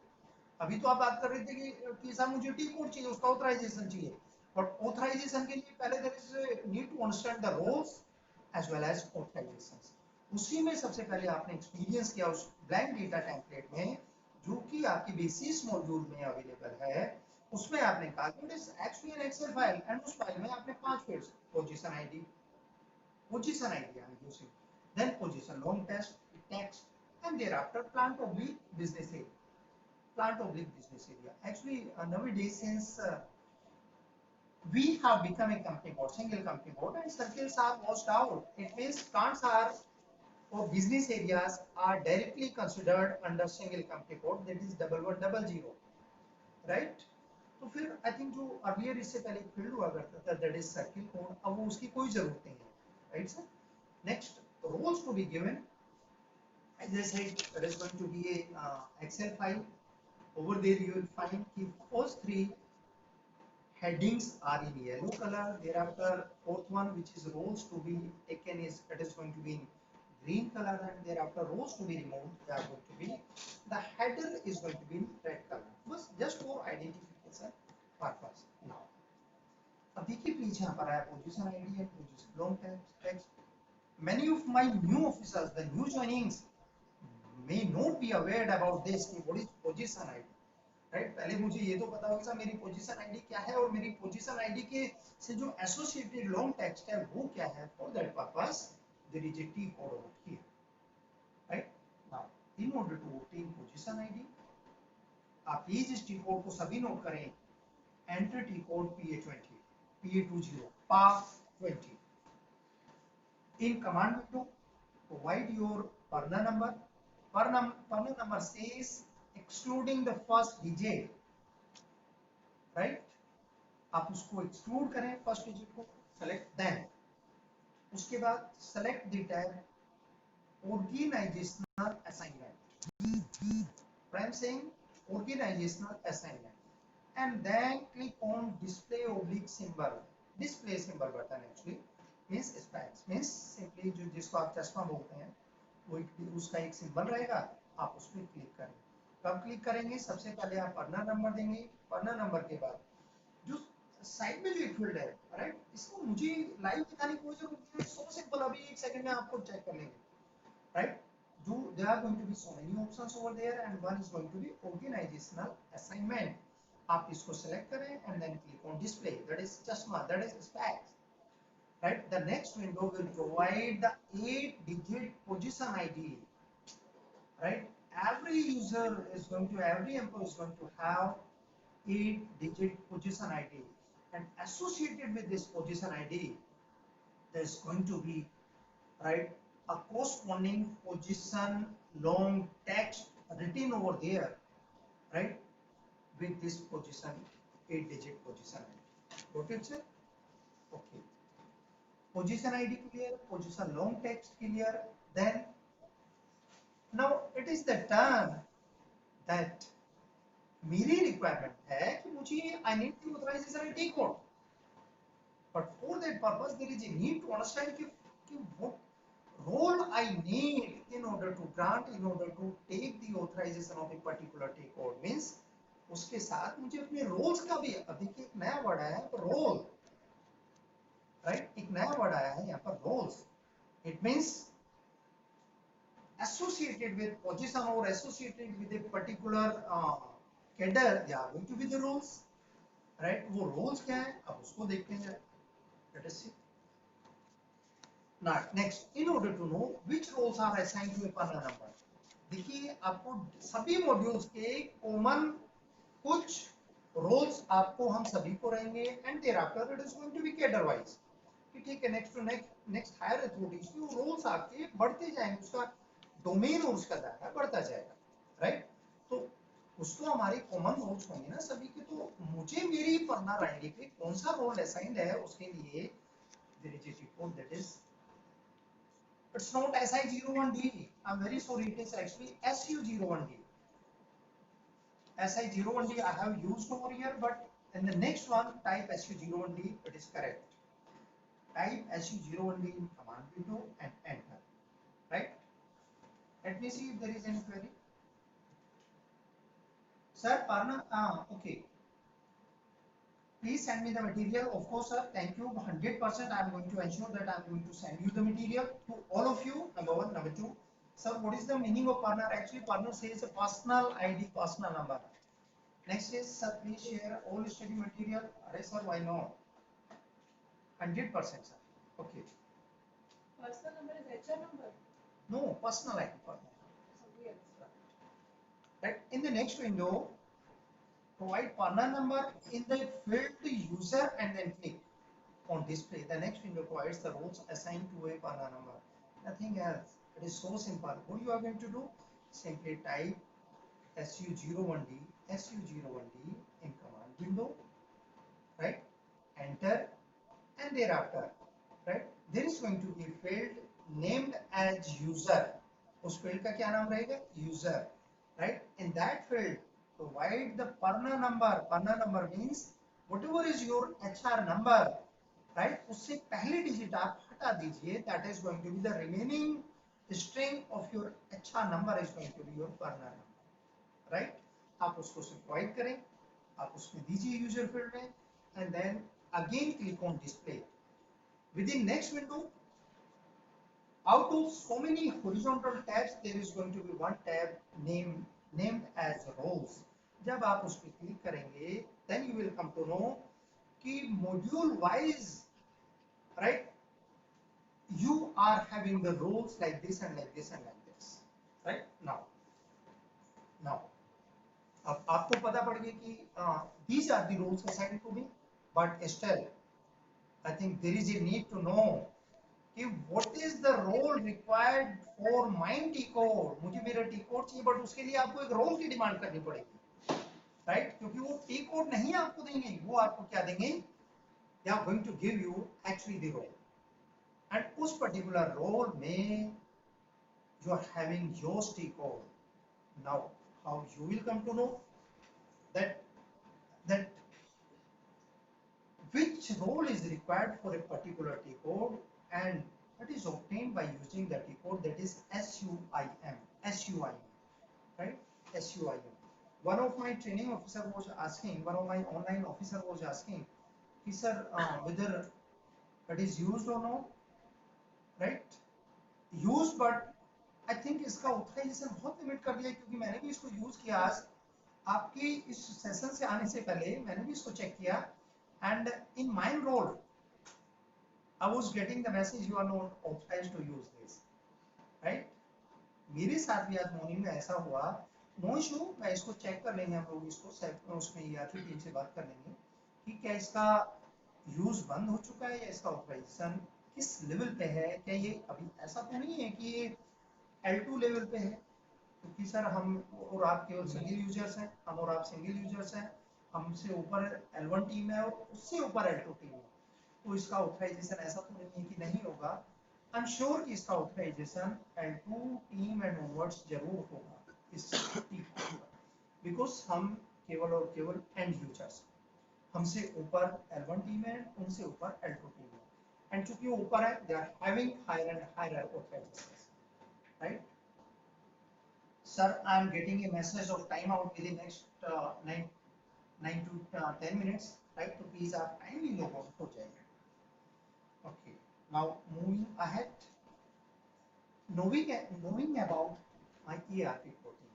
अभी तो आप बात कर रहे थे कि साहब मुझे टी कोड चाहिए, उसका ऑथराइजेशन चाहिए, बट ऑथराइजेशन के लिए पहले there is need to understand the roles as well as authorisations. उसी में सबसे पहले आपने एक्सपीरियंस किया उस ब्लैंक डेटा टेम्पलेट में जो कि आपकी बेसिस मॉड्यूल में अवेलेबल है, उसमें आपने कहा कि it is actually an Excel file, and उस फाइल में आपने 5 fields, position ID I am using, then position long text, and thereafter plant oblique business area. Plant oblique business area. Actually, nowadays since we have become a company code, single company code, and circles are washed out. It means plants are or business areas are directly considered under single company code, that is 1100, right? तो फिर I think जो earlier इससे पहले field हुआ करता था that is circle code, अब वो उसकी कोई जरूरत नहीं है, right sir. Next roles to be given, as I said, it is going to be a Excel file. Over there you will find the first 3 headings are in yellow color. Thereafter fourth one, which is roles to be taken, is it is going to be in green color, and thereafter roles to be removed, they are going to be, the header is going to be in red color, बस just for identification purpose. Now अब देखिए please यहाँ पर आया position ID है, position long text. Many of my new officers, the new joinings, may not be aware about this कि what is position ID, right। पहले मुझे ये तो पता होगा मेरी पोजीशन आईडी क्या है, और मेरी पोजीशन आईडी के से जो एसोसिएटेड लॉन्ग टेक्स्ट है वो क्या है। For that purpose there is a T code over here, right. Now in order to obtain position ID, आप प्लीज इस टी कोड को सभी नोट करें, enter T code PA20 PA20 PA20 in command window, provide your Perna number. Perna number says excluding the first digit, right। आप उसको exclude करें first digit को, select, then उसके बाद select the tab organizational assignment, I am saying organizational assignment, and then click on display oblique symbol, display symbol button actually means specs, means simply जो जिसको आप चश्मा बोलते हैं वो उसका एक सिंबल रहेगा, आप उस पर क्लिक करें। कब क्लिक करेंगे, सबसे पहले आप पन्ना नंबर देंगे, पन्ना नंबर के बाद जो साइड में जो एक फील्ड है, राइट, इसको मुझे लाइव दिखाने की कोई जरूरत नहीं है, सो सिंपल, अभी एक सेकंड में आपको चेक कर लेंगे, राइट। जो there are going to be so many options over there, and one is going to be organizational assignment, आप इसको सेलेक्ट करें and then click on display, that is चश्मा, that is specs, right। The next window will provide the 8-digit position ID, right। Every user is going to, every employee is going to have 8-digit position ID, and associated with this position ID there is going to be, right, a corresponding position long text written over there, right, with this position 8-digit position ID. Got it, sir? Okay. Position ID clear, position long text clear. Then now it is the turn that मेरी requirement है कि मुझे I need the authorization ID code, but for that purpose there is a need to understand कि what role I need order to grant, in order to take the authorization of a particular take code means उसके साथ मुझे अपने roles का भी, अब देखिए एक नया वर्ड आया है रोल, राइट, एक नया वर्ड आया है यहाँ पर roles. It means associated with position or associated with a particular cadre, they are going to be the roles, right? वो roles क्या है अब उसको देखते हैं. Let us see. Now next, in order to know which roles are assigned to a partner number, देखिए आपको सभी मॉड्यूल्स के कॉमन कुछ रोल्स आपको हम सभी को रहेंगे and thereafter it is going to be cadre wise. ठीक है, next to next higher authorities की रोल्स आपके बढ़ते जाएंगे, उसका डोमेन और उसका दायरा बढ़ता जाएगा, राइट. तो उसको हमारे कॉमन रोल्स होंगे ना सभी के, तो मुझे मेरी पढ़ना रहेंगे कि कौन सा रोल असाइंड है. उसके लिए there is a code that is, it's not SI01D, I'm very sorry, it is actually SU01D. SI01D I have used over here, but in the next one type SU01D, it is correct. Type SU01D in command window and enter, right. Let me see if there is any query. Sir, Parna, okay. Please send me the material. Of course, sir. Thank you. 100% I am going to ensure that I am going to send you the material to all of you. Number one. Number two, sir, what is the meaning of partner? Actually, partner says a personal ID, personal number. Next is, sir, please share all study material. Arey, sir, why not? 100%, sir. Okay. Personal number is HR number? No, personal ID, partner. Right. In the next window, provide partner number in the field user and then click on display. The next window provides the roles assigned to a partner number. Nothing else. It is so simple. What you are going to do? Simply type SU01D, SU01D in command window, right? Enter, and thereafter, right? There is going to be a field named as user. उस field का क्या नाम रहेगा? User, right? In that field, provide the partner number. Partner number means whatever is your HR number, right? उससे पहली digit आप हटा दीजिए. That is going to be the remaining string of your HR number is going to be your partner number, right? आप उसको provide करें, आप उसमें दीजिए user field में, and then again click on display. Within next window, out of so many horizontal tabs, there is going to be one tab named as roles. जब आप उस पर क्लिक करेंगे, then you will come to know कि module wise, right, you are having the roles like this and like this and like this, right. Now अब आपको पता पड़ गया कि these are the roles assigned to me, but still I think there is a need to know कि what is the role required for mine T code. मुझे मेरा T code चाहिए, बट उसके लिए आपको एक रोल की डिमांड करनी पड़ेगी, राइट. क्योंकि वो T code नहीं आपको देंगे, वो आपको क्या देंगे? They are going to give you actually the role, and उस particular role में you are having your T code. Now how you will come to know that which role is required for a particular T code, and that is obtained by using the T code that is SUIM, right? SUIM. One of my training officer was asking, one of my online officer was asking, sir, whether it is used or not, right? Used, but I think इसका authorization बहुत limit कर दिया, क्योंकि मैंने भी इसको use किया आज आपकी इस सेशन से आने से पहले मैंने भी इसको चेक किया, and in mine role I was getting the message you are not authorized to use this, right? मेरे साथ भी आज मॉर्निंग में ऐसा हुआ. नो इशू, मैं इसको चेक कर लेंगे, हम लोग इसको उसमें ERP टीम से बात कर लेंगे कि क्या इसका यूज बंद हो चुका है या इसका ऑपरेशन किस लेवल पे है. क्या ये अभी ऐसा तो नहीं है कि ये L2 लेवल पे है, क्योंकि सर हम और आप केवल सिंगल यूजर्स हैं, हम और आप सिंगल यूजर्स हैं, हमसे ऊपर L1 टीम है और उससे ऊपर L2 टीम है, तो इसका ऑथराइजेशन ऐसा तो नहीं है कि नहीं होगा. आई एम श्योर कि इसका ऑथराइजेशन L2 टीम एंड ओनवर्ड्स जरूर होगा इस टीम पर, बिकॉज हम केवल और केवल एंड यूजर्स, हमसे ऊपर L1 टीम है, उनसे ऊपर L2 टीम है, एंड चूंकि वो ऊपर है they are having higher and higher authorization, right. Sir, I am getting a message of timeout within next 9 to 10 minutes, right? So please आप kindly log on हो जाइए. Okay. Now moving ahead, knowing about my ERP coding,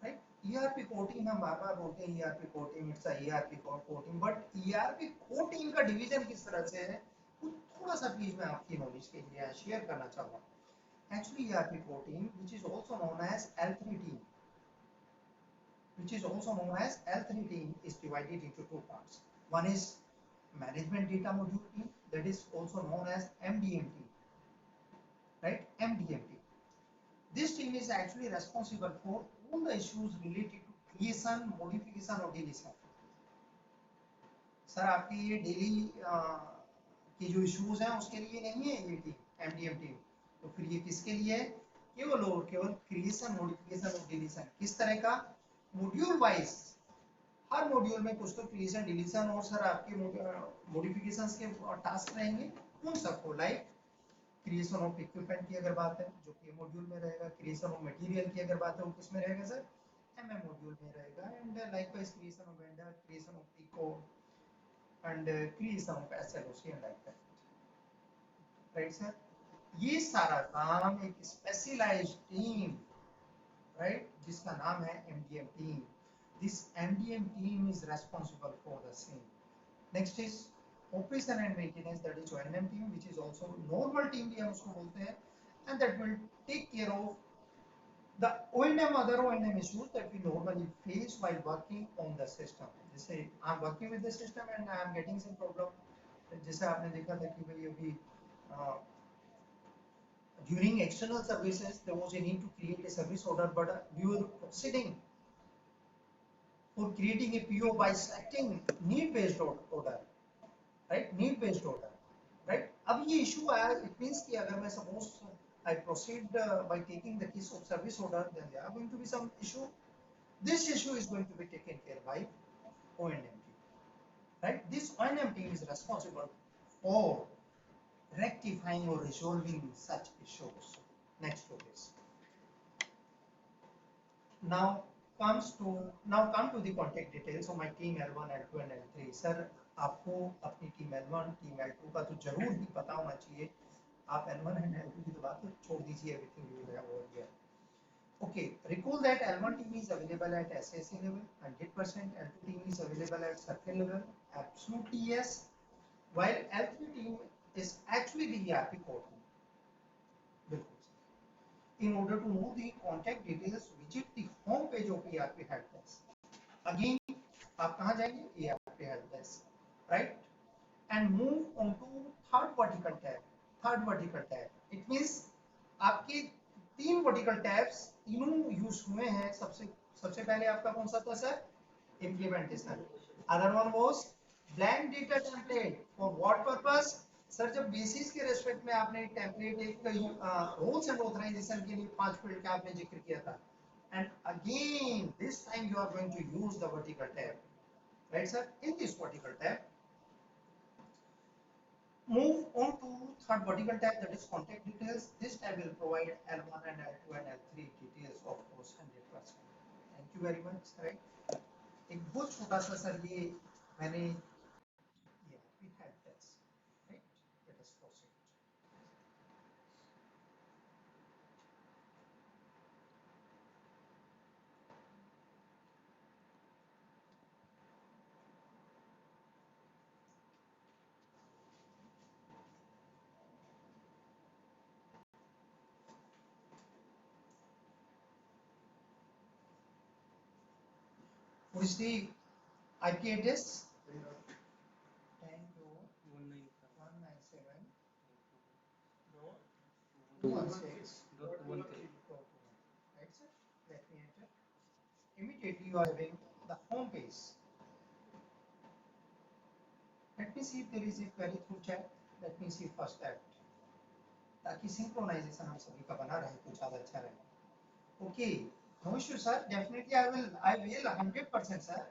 right? ERP coding हम बार-बार बोलते हैं ERP coding, it's a ERP coding, but ERP coding का division किस तरह से है? वो थोड़ा सा प्लीज मैं आपकी नॉलेज के लिए शेयर करना चाहूँगा. Actually, ERP coding, which is also known as L3 team, is divided into two parts. One is management data module team, that is also known as MDM team, right? MDM team. This team is actually responsible for all the issues related to creation, modification or deletion. Sir आपके ये daily की जो issues हैं उसके लिए नहीं है ये टीम एमडीएम टीम. तो फिर ये किसके लिए है? केवल क्रिएशन, मॉडिफिकेशन और डिलीशन. किस तरह का? मॉड्यूल वाइज हर मॉड्यूल में कुछ तो क्रिएशन, डिलीशन और सर आपके मॉडिफिकेशंस के टास्क रहेंगे. उन सबको लाइक क्रिएशन ऑफ इक्विपमेंट की अगर बात है जो कि मॉड्यूल में रहेगा, क्रिएशन ऑफ मटेरियल की अगर बात है वो किस में रहेगा सर? एमएम मॉड्यूल में रहेगा. And likewise creation of vendor, creation of pico and creation of SLOC and like that, right sir? ये सारा काम एक स्पेशलाइज्ड टीम, right, जिसका नाम है MDM team. This MDM team is responsible for the same. Next is operation and maintenance, that is O&M team, which is also normal team भी हम उसको बोलते हैं, and that will take care of the other O&M issues that we normally face while working on the system. जैसे I'm working with the system and I am getting some problem. जैसे आपने देखा था कि भाई अभी during external services there was a need to create a service order, but we were proceeding for creating a PO by selecting need-based order, right? Need-based order, right? अब ये issue आया, it means कि अगर मैं suppose I proceed by taking the case of service order, then there are going to be some issue. This issue is going to be taken care by O&M team, right? This O&M team is responsible for rectifying or resolving such issues. Next to this. Now come to the contact details of my team L1, L2 and L3. Sir, आपको अपनी team L1, team L2 का तो जरूर ही पता होना चाहिए. आप L1 and L2 की तो बात तो छोड़ दीजिए, everything you have over here. Okay, recall that L1 team is available at SAC level 100%, L2 team is available at circle level absolutely yes, while L3 team is actually the ERP core team. बिल्कुल. In order to know the contact details, visit the home page of ERP help desk. Again, आप कहाँ जाएंगे? ERP help desk, right? And move on to third vertical tab. Third vertical tab. It means आपके तीन vertical tabs तीनों use हुए हैं. सबसे पहले आपका कौन सा था sir? Implementation. Other one was blank data template. For what purpose sir? जब बेसिस के रेस्पेक्ट में आपने टेम्पलेट एक रोल्स एंड ऑथराइजेशन के लिए 5 फील्ड का आपने जिक्र किया था. And again this time you are going to use the vertical tab, right sir? In this vertical tab move on to third vertical tab, that is contact details. This tab will provide L1 and L2 and L3 details of course 100%. Thank you very much. Right? एक बहुत छोटा सा sir ये मैंने we had this. Right? Let us proceed. What is the IP address? 10.197.216.13. Right sir? Let me enter. Immediately you are having the home page. Let me see if there is a query through chat. Let me see first that, ताकि synchronisation हम सभी का बना रहे तो ज़्यादा अच्छा रहे. Okay, no issue sir. Definitely I will 100% sir.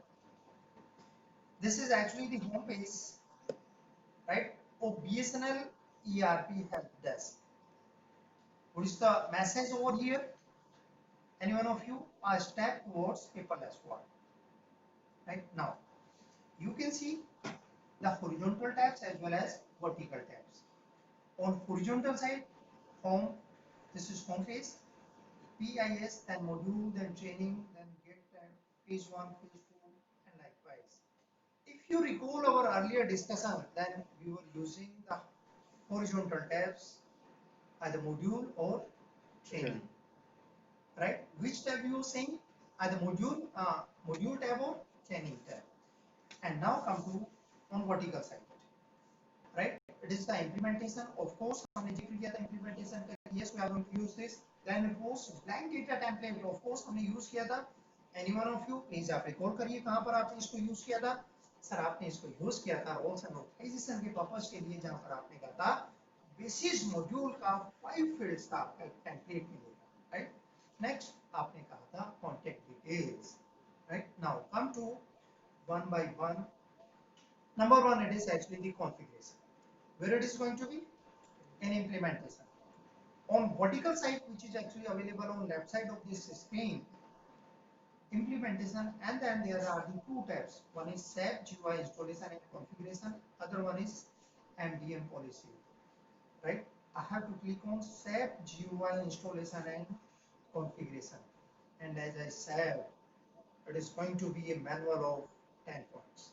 This is actually the home page, right, of BSNL ERP help desk. What is the message over here? any one of you a step towards paperless world. Right now, you can see the horizontal tabs as well as vertical tabs. On horizontal side, home, this is home page, PIS, then module, then training, then get page 1, page 2, and likewise. If you recall our earlier discussion, then we were using the horizontal tabs as a module or training, right? Which tab you are saying? As a module tab or training tab. And now come to on vertical side, right? It is the implementation. Of course, हमने जिक्र किया था implementation का. Yes, we are going to use this. Then it was blank data template. Of course, हमने use किया था. Any one of you, please आप recall करिए कहाँ पर आपने इसको use किया था. सर आपने इसको use किया था roles and organization के purpose के लिए, जहाँ पर आपने कहा था basis module का 5 fields था template के लिए, right? Next आपने कहा था contact details, right? Now come to one by one. Number one, it is actually the configuration. Where it is going to be? In implementation. On vertical side, which is actually available on left side of this screen, implementation, and then there are the two tabs. One is SAP GUI installation and configuration. Other one is MDM policy. Right? I have to click on SAP GUI installation and configuration. And as I said, it is going to be a manual of 10 points.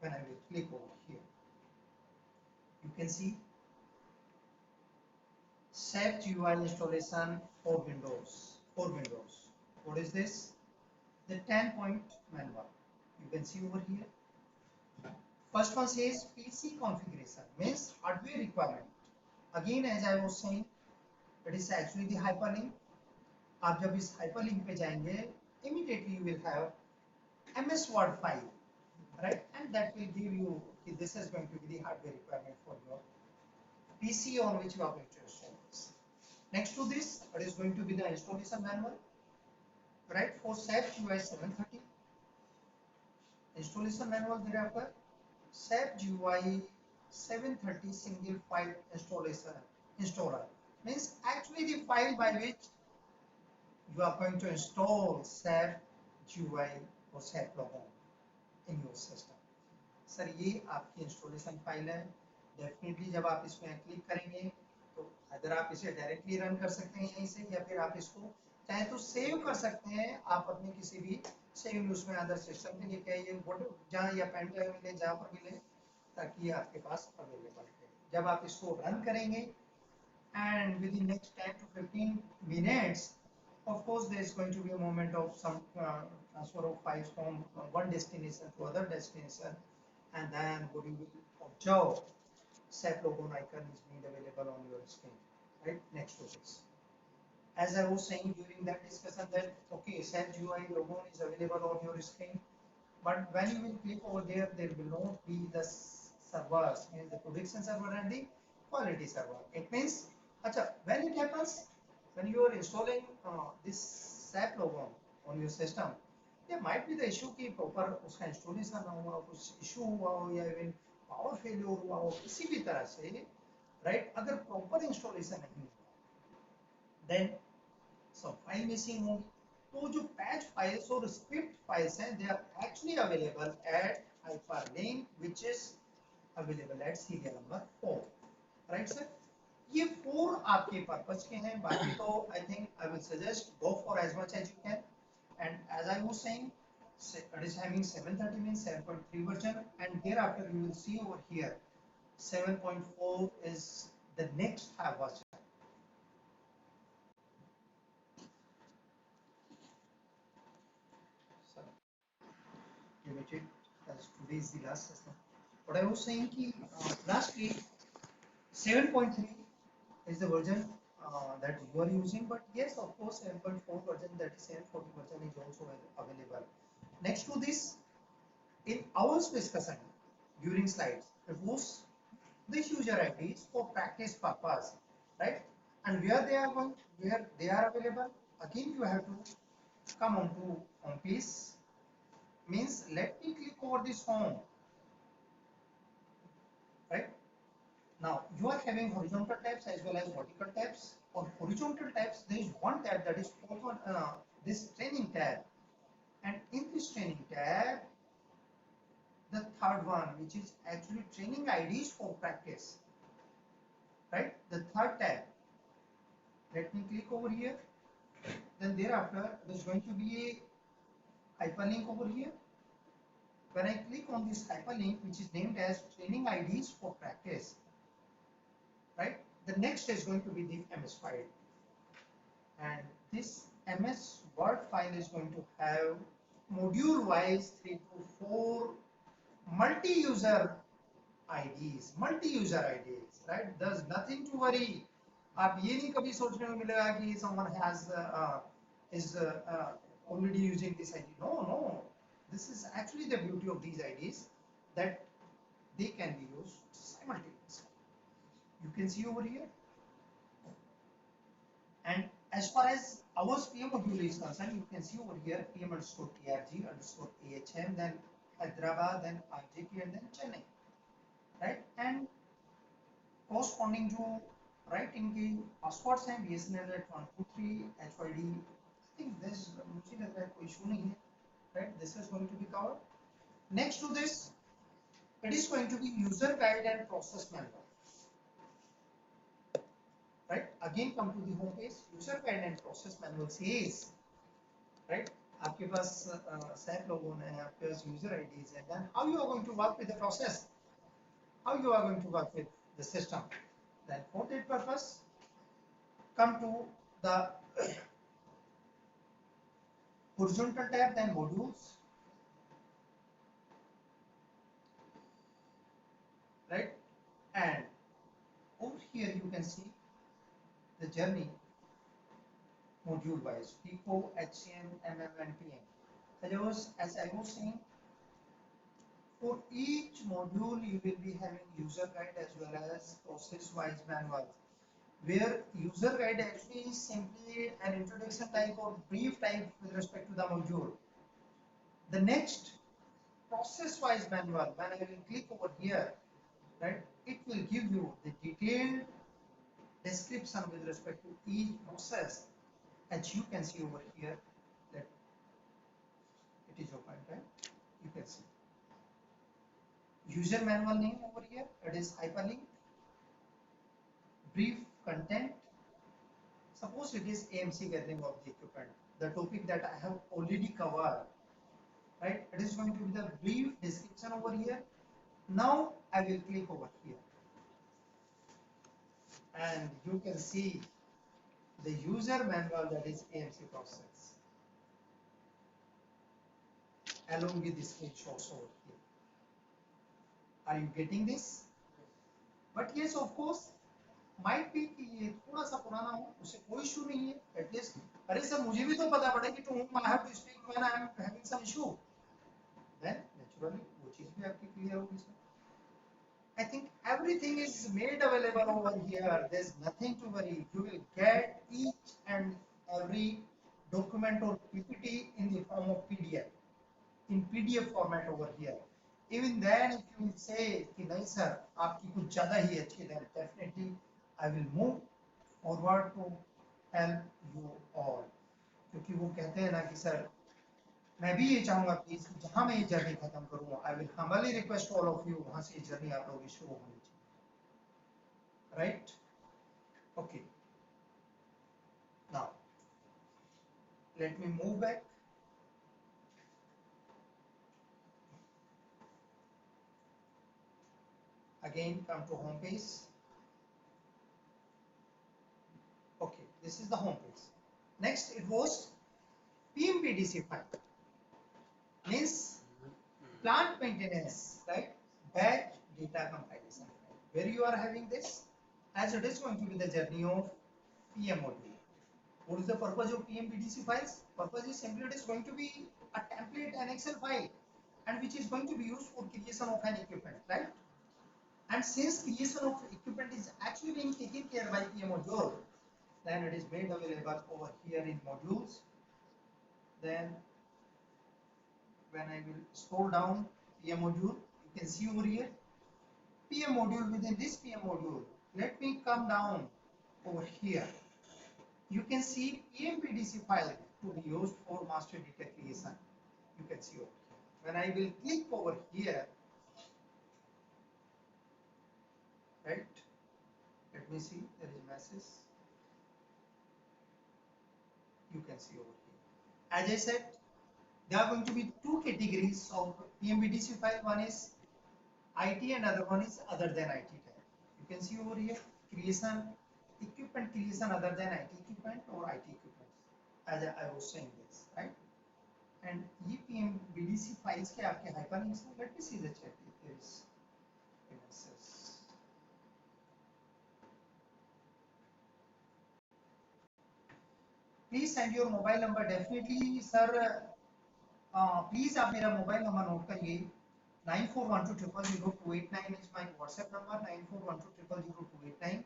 When I will click over here, you can see SAP GUI installation for Windows. What is this? The 10-point manual. You can see over here. First one says PC configuration, means hardware requirement. Again, as I was saying, it is actually the hyperlink. आप जब इस hyperlink पे जाएंगे, immediately you will have MS Word file, right? And that will give you, this is going to be the hardware requirement for your PC on which you are going to install this. Next to this, it is going to be the installation manual, right? For SAP GUI 730. Installation manual thereafter, SAP GUI 730 single file installer means actually the file by which you are going to install SAP GUI or SAP logo in your system. Sir ये आपकी installation file है. Definitely जब आप इसमें click करेंगे तो अगर आप इसे डायरेक्टली रन कर सकते हैं यहीं से, या फिर आप इसको चाहे तो सेव कर सकते हैं आप अपने किसी भी सेव उसमें अदर सिस्टम में लेके आइए, जहाँ या पेन ड्राइव में ले, जहाँ पर मिले, ताकि ये आपके पास अवेलेबल है. जब आप इसको रन करेंगे and within next 10 to 15 minutes, of course there is going to be a moment of some transfer of files from one destination to other destination, and then what you will observe, SAP logo icon is made available on your screen, right next to this. As I was saying during that discussion that okay, SAP GUI logo is available on your screen, but when you will click over there, there will not be the servers, means the production server and the quality server. It means, when it happens, when you are installing this SAP logo on your system, there might be the issue कि proper उसका installation ना हुआ, कुछ issue हुआ हो, या even power failure हुआ हो, किसी भी तरह से, right? अगर proper installation नहीं हुआ, then some file missing होगी. तो जो patch files और script files हैं, they are actually available at hyperlink, which is available at serial number 4, right sir? ये 4 आपके पर्पस के हैं. बाकी तो I think I will suggest go for as much as you can. And as I was saying, it is having 730 means 7.3 version, and thereafter you will see over here 7.4 is the next version. So, limited as today is the last session. What I was saying कि lastly 7.3 is the version that you are using, but yes, of course 7.4 version, that is 740 version, is also available. Next to this, in our discussion during slides, it was the user IDs for practice purpose, right? And where they are going, where they are available, again you have to come on to home page. Means let me click over this home, right? Now you are having horizontal tabs as well as vertical tabs. or horizontal tabs, there is one tab that is called this training tab, and in this training tab, the third one, which is actually training IDs for practice, right? The third tab. Let me click over here. Then thereafter, there's going to be a hyperlink over here. When I click on this hyperlink, which is named as training IDs for practice, right? The next is going to be the MS file, and this MS Word file is going to have module-wise 3 to 4 multi-user IDs, right? There's nothing to worry. आप ये नहीं कभी सोचने को मिलेगा कि someone is already using this ID. No. This is actually the beauty of these IDs, that they can be used simultaneously. You can see over here. And as far as our PM module is concerned, you can see over here PM underscore TRG underscore AHM, then Hyderabad, then RJK, and then Chennai, right? And corresponding to right इनकी passwords हैं BSNL at 123 HYD. I think this मुझे लग रहा है कोई issue नहीं है, right? This is going to be covered. Next to this, it is going to be user guide and process manual. Right? Again, come to the home page. User guide and process manual says, right? आपके पास SAP लोगों ने आपके पास user IDs हैं. Then how you are going to work with the process? How you are going to work with the system? Then for that purpose, come to the horizontal tab, then modules, right? And over here you can see the journey module wise, FICO, HCM, MM, and PM. As I was saying, for each module you will be having user guide as well as process wise manual, where user guide actually is simply an introduction type or brief type with respect to the module. The next process wise manual, when I will click over here, right, it will give you the detailed description with respect to each process, as you can see over here that it is open, right? You can see user manual name over here, it is hyperlink, brief content. Suppose it is AMC gathering of the equipment, the topic that I have already covered, right? It is going to be the brief description over here. Now I will click over here, and you can see the user manual, that is AMC process, along with the screenshots over here. Are you getting this? But yes, of course, might be कि ये थोड़ा सा पुराना हो, उससे कोई issue नहीं है. At least, अरे सर मुझे भी तो पता पड़े कि to whom I have to speak when I am having some issue. Then naturally वो चीज भी आपकी clear होगी sir. I think everything is made available over here. There's nothing to worry. You will get each and every document or PPT in the form of PDF, in PDF format over here. Even then, if you will say कि नहीं sir, आपकी कुछ ज़्यादा ही अच्छी, then definitely I will move forward to help you all. क्योंकि वो कहते हैं ना कि सर मैं भी ये चाहूँगा प्लीज जहाँ मैं ये जर्नी खत्म करूँ, I will humbly request all of you वहाँ से ये जर्नी आप लोगों की शुरू होनी चाहिए, right? Okay. Now let me move back. Again, come to home page. Okay, this is the home page. Next, it was PMPDC file. Means plant maintenance, right? Batch data compilation, where you are having this, as it is going to be the journey of PM module. What is the purpose of PMPDC files? Purpose is simply it is going to be a template, an Excel file, and which is going to be used for creation of an equipment, right? And since creation of equipment is actually being taken care by PM module, then it is made available over here in modules. Then when I will scroll down PM module, you can see over here PM module. Within this PM module, let me come down over here. you can see PMBDC file to be used for master data creation. You can see over here. When I will click over here, right? Let me see, there is message. You can see over here. As I said, there are going to be two categories of PMBDC file. One is IT and other one is other than IT type. You can see over here, creation, equipment creation other than IT equipment or IT equipment. As I was saying this, right? And ये PMBDC files के आपके hyperlinks हैं. Let me see the chat. There is a message. Please send your mobile number. Definitely, sir. Please आप मेरा mobile number note करिए 9412000289 is my WhatsApp number 9412000289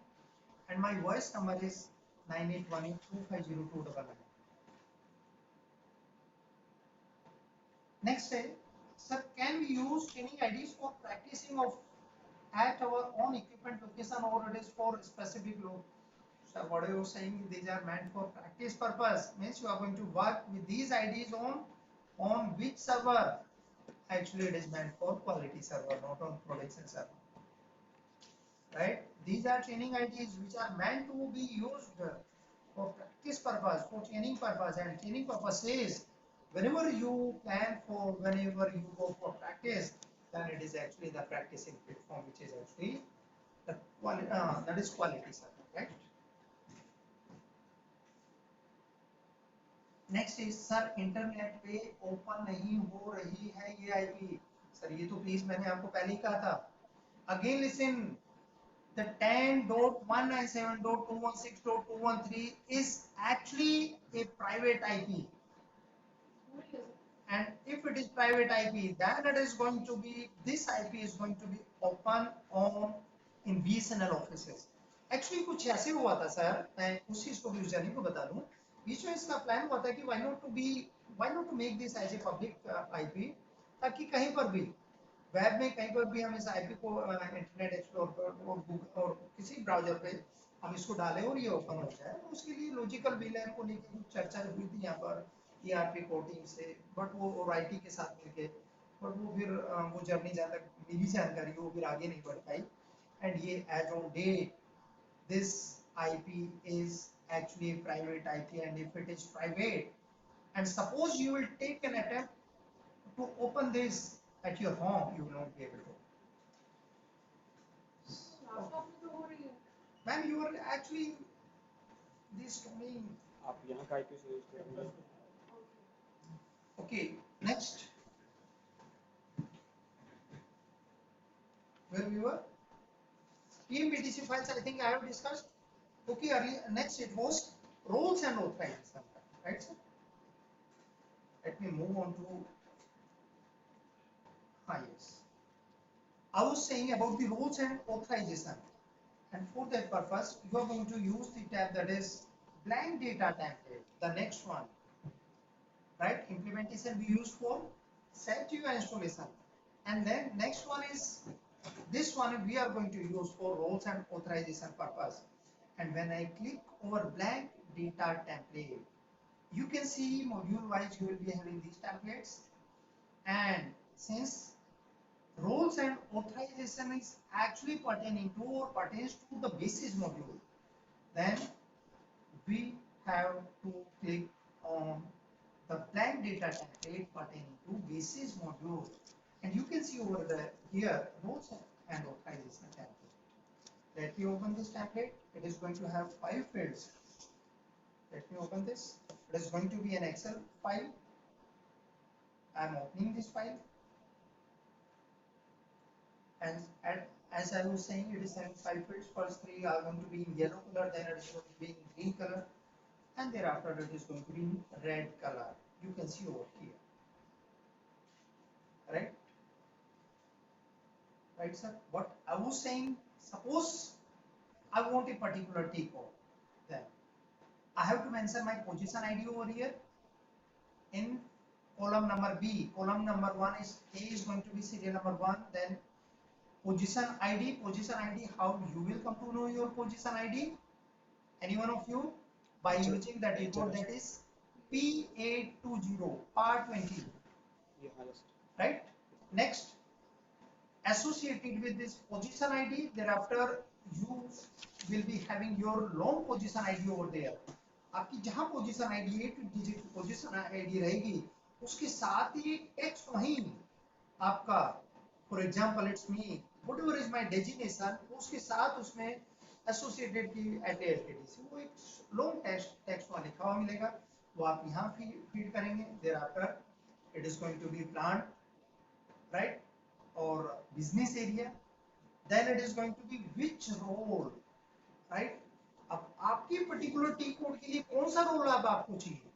and my voice number is 9818250299. Next day, sir, can we use training IDs for practicing of at our own equipment location or it is for specific load? Sir, what are you saying? These are meant for practice purpose. Means you are going to work with these IDs on which server? Actually, it is meant for quality server, not on production server. Right? These are training IDs which are meant to be used for practice purpose, for training purpose, and training purpose is whenever you go for practice, then it is actually the practicing platform which is actually the that is quality server, right? Next is sir internet पे open नहीं हो रही है ये IP. Sir ये तो please मैंने आपको पहले ही कहा था. Again listen, the 10.197.216.213 is actually a private IP, and if it is private IP then it is going to be, this IP is going to be open on in BSNL offices. Actually कुछ ऐसे हुआ था sir, मैं उस चीज को भी user को बता दूं. बीच में इसका प्लान हुआ था कि why not to make this as a public IP, ताकि कहीं पर भी वेब में कहीं पर भी हम इस आईपी को इंटरनेट एक्सप्लोर पर और गूगल और किसी ब्राउजर पे हम इसको डालें और ये ओपन हो जाए. तो उसके लिए लॉजिकल विलेन को लेकर कुछ चर्चा हुई थी यहाँ पर ईआरपी कोटिंग से, बट वो और आईटी के साथ मिलके, बट वो फिर वो जर्नी जहाँ तक मेरी जानकारी वो फिर आगे नहीं बढ़ पाई. एंड ये as on date this IP is actually a private IP, and if it is private and suppose you will take an attempt to open this at your home, you will not be able to. Ma'am, you are actually this domain. आप यहाँ का IP से use करेंगे. Okay, next. Where we were? PMBTC files, I think I have discussed. Okay, earlier, next it was roles and authorization, right sir? Let me move on to, yes. I was saying about the roles and authorization, and for that purpose you are going to use the tab that is blank data template, the next one, right? Implementation we use for set-UI installation, and then next one is this one we are going to use for roles and authorization purpose. And when I click over blank data template, you can see module wise you will be having these templates, and since roles and authorization is actually pertaining to or pertains to the basis module, then we have to click on the blank data template pertaining to basis module, and you can see over the here roles and authorization template. Let me open this template. It is going to have 5 fields. Let me open this. It is going to be an Excel file. I am opening this file, and as I was saying, it is having 5 fields. First 3 are going to be in yellow color, then it is going to be in green color, and thereafter it is going to be in red color. You can see over here, right? Right, sir? What I was saying, suppose I want a particular T code, then I have to mention my position ID over here in column number B. Column number 1 is A is going to be serial number 1, then position ID, how you will come to know your position ID? Any one of you? by using the T code that is P820 par20, यहाँ just right? Next, associated with this position ID, thereafter you will be having your long position ID over there. आपकी जहां position ID 8 digit की position ID रहेगी उसके साथ ही text वहीं आपका for example it's me whatever is my designation उसके साथ उसमें एसोसिएटेड की एलटीसी वो एक लॉन्ग टेक्स्ट वहां लिखा हुआ मिलेगा वो आप यहां फीड करेंगे there after it is going to be plant right और business area then it is going to be which role right अब आपकी पर्टिकुलर टी कोड के लिए कौन सा रोल अब आपको चाहिए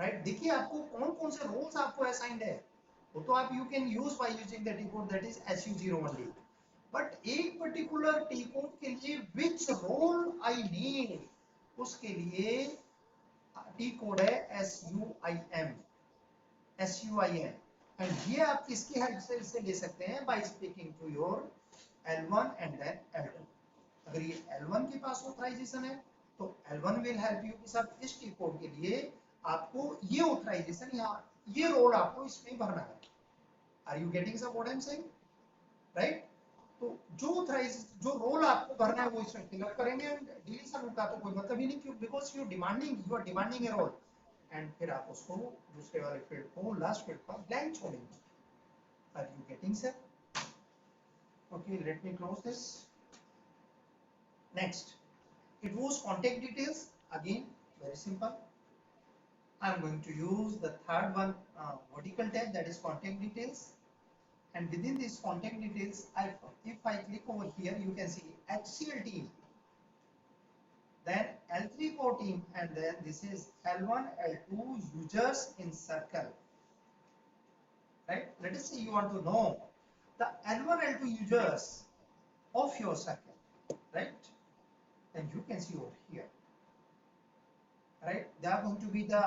राइट देखिए आपको कौन कौन से रोल्स आपको असाइंड है वो तो आप you can use by using the T code that is SU0 only but एक पर्टिकुलर टी कोड के लिए व्हिच रोल आई नीड उसके लिए टी कोड है SUIM एंड ये आप किसकी हेल्प से इसे ले सकते हैं by speaking to your L1 and then L2 अगर ये L1 के पास ऑथराइजेशन है तो L1 विल हेल्प यू कि सब इस टी कोड के लिए आपको ये ऑथराइजेशन या ये रोल आपको इसमें भरना है are you getting some what I am saying right तो जो रोल आपको भरना है वो इसमें फिल अप करेंगे एंड डिलीशन का तो कोई मतलब ही नहीं क्यों because you are demanding a role and फिर आप उसको दूसरे वाले फील्ड को लास्ट फील्ड पर ब्लैंक छोड़ेंगे are you getting sir okay let me close this next it was contact details again very simple I'm going to use the third one vertical tab that is contact details and within this contact details if I click over here you can see HCL team then L3 core team and then this is L1 L2 users in circle right let us say you want to know the L1 L2 users of your circle right and you can see over here right they are going to be the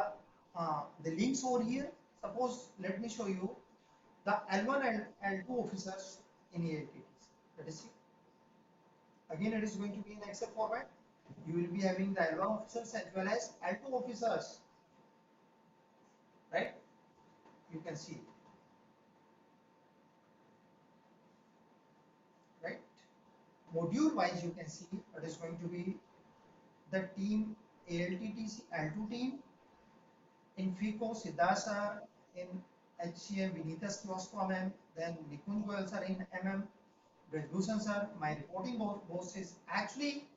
links over here suppose let me show you the L1 and L2 officers in ALTTs let us see again it is going to be in Excel format you will be having the L1 officers as well as L2 officers right you can see right module wise you can see it is going to be the team ALTTC L2 team in FICO Siddharth sir in HCM Vinita Srivastava ma'am then Nikunj Goyal sir in MM Brajbhushan sir my reporting boss is actually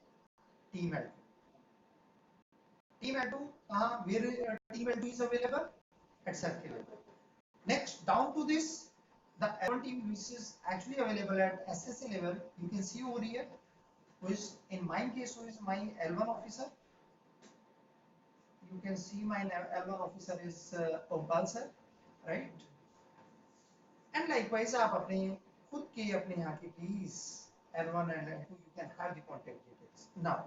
team L2 where team L2 is available at circle level next down to this the L1 team which is actually available at SSA level you can see over here which in my case who is my L1 officer you can see my L1 officer is Ompal sir right and likewise आप अपने खुद के अपने यहाँ के keys L1 and L2 you can have the contact details now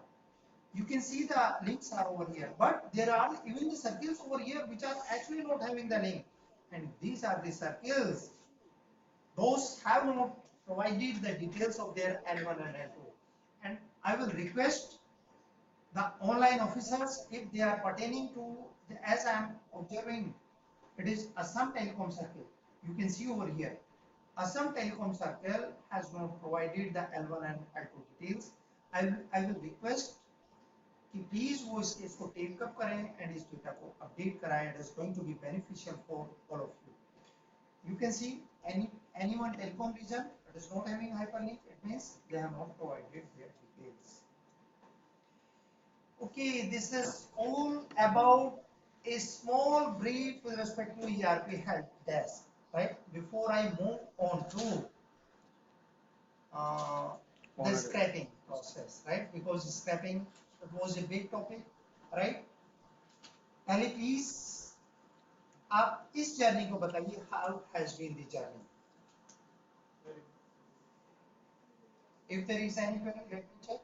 you can see the links are over here but there are even the circles over here which are actually not having the link and these are the circles those have not provided the details of their L1 and L2 and I will request the online officers if they are pertaining to as I am observing it is Assam Telecom circle you can see over here Assam Telecom circle has not provided the L1 and L2 details I will request कि please वो इसको take up करें and इस data को update कराएं it is going to be beneficial for all of you can see anyone telecom region that is not having hyperlink it means they have not provided their details okay this is all about a small brief with respect to ERP help desk right before I move on to the scrapping process right because scrapping was a big topic right पहले please आप इस journey को बताइए how has been the journey if there is any query let me check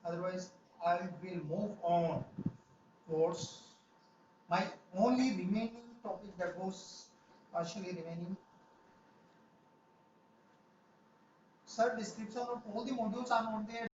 otherwise I will move on towards my only remaining topic that was partially remaining sir description of all the modules are not there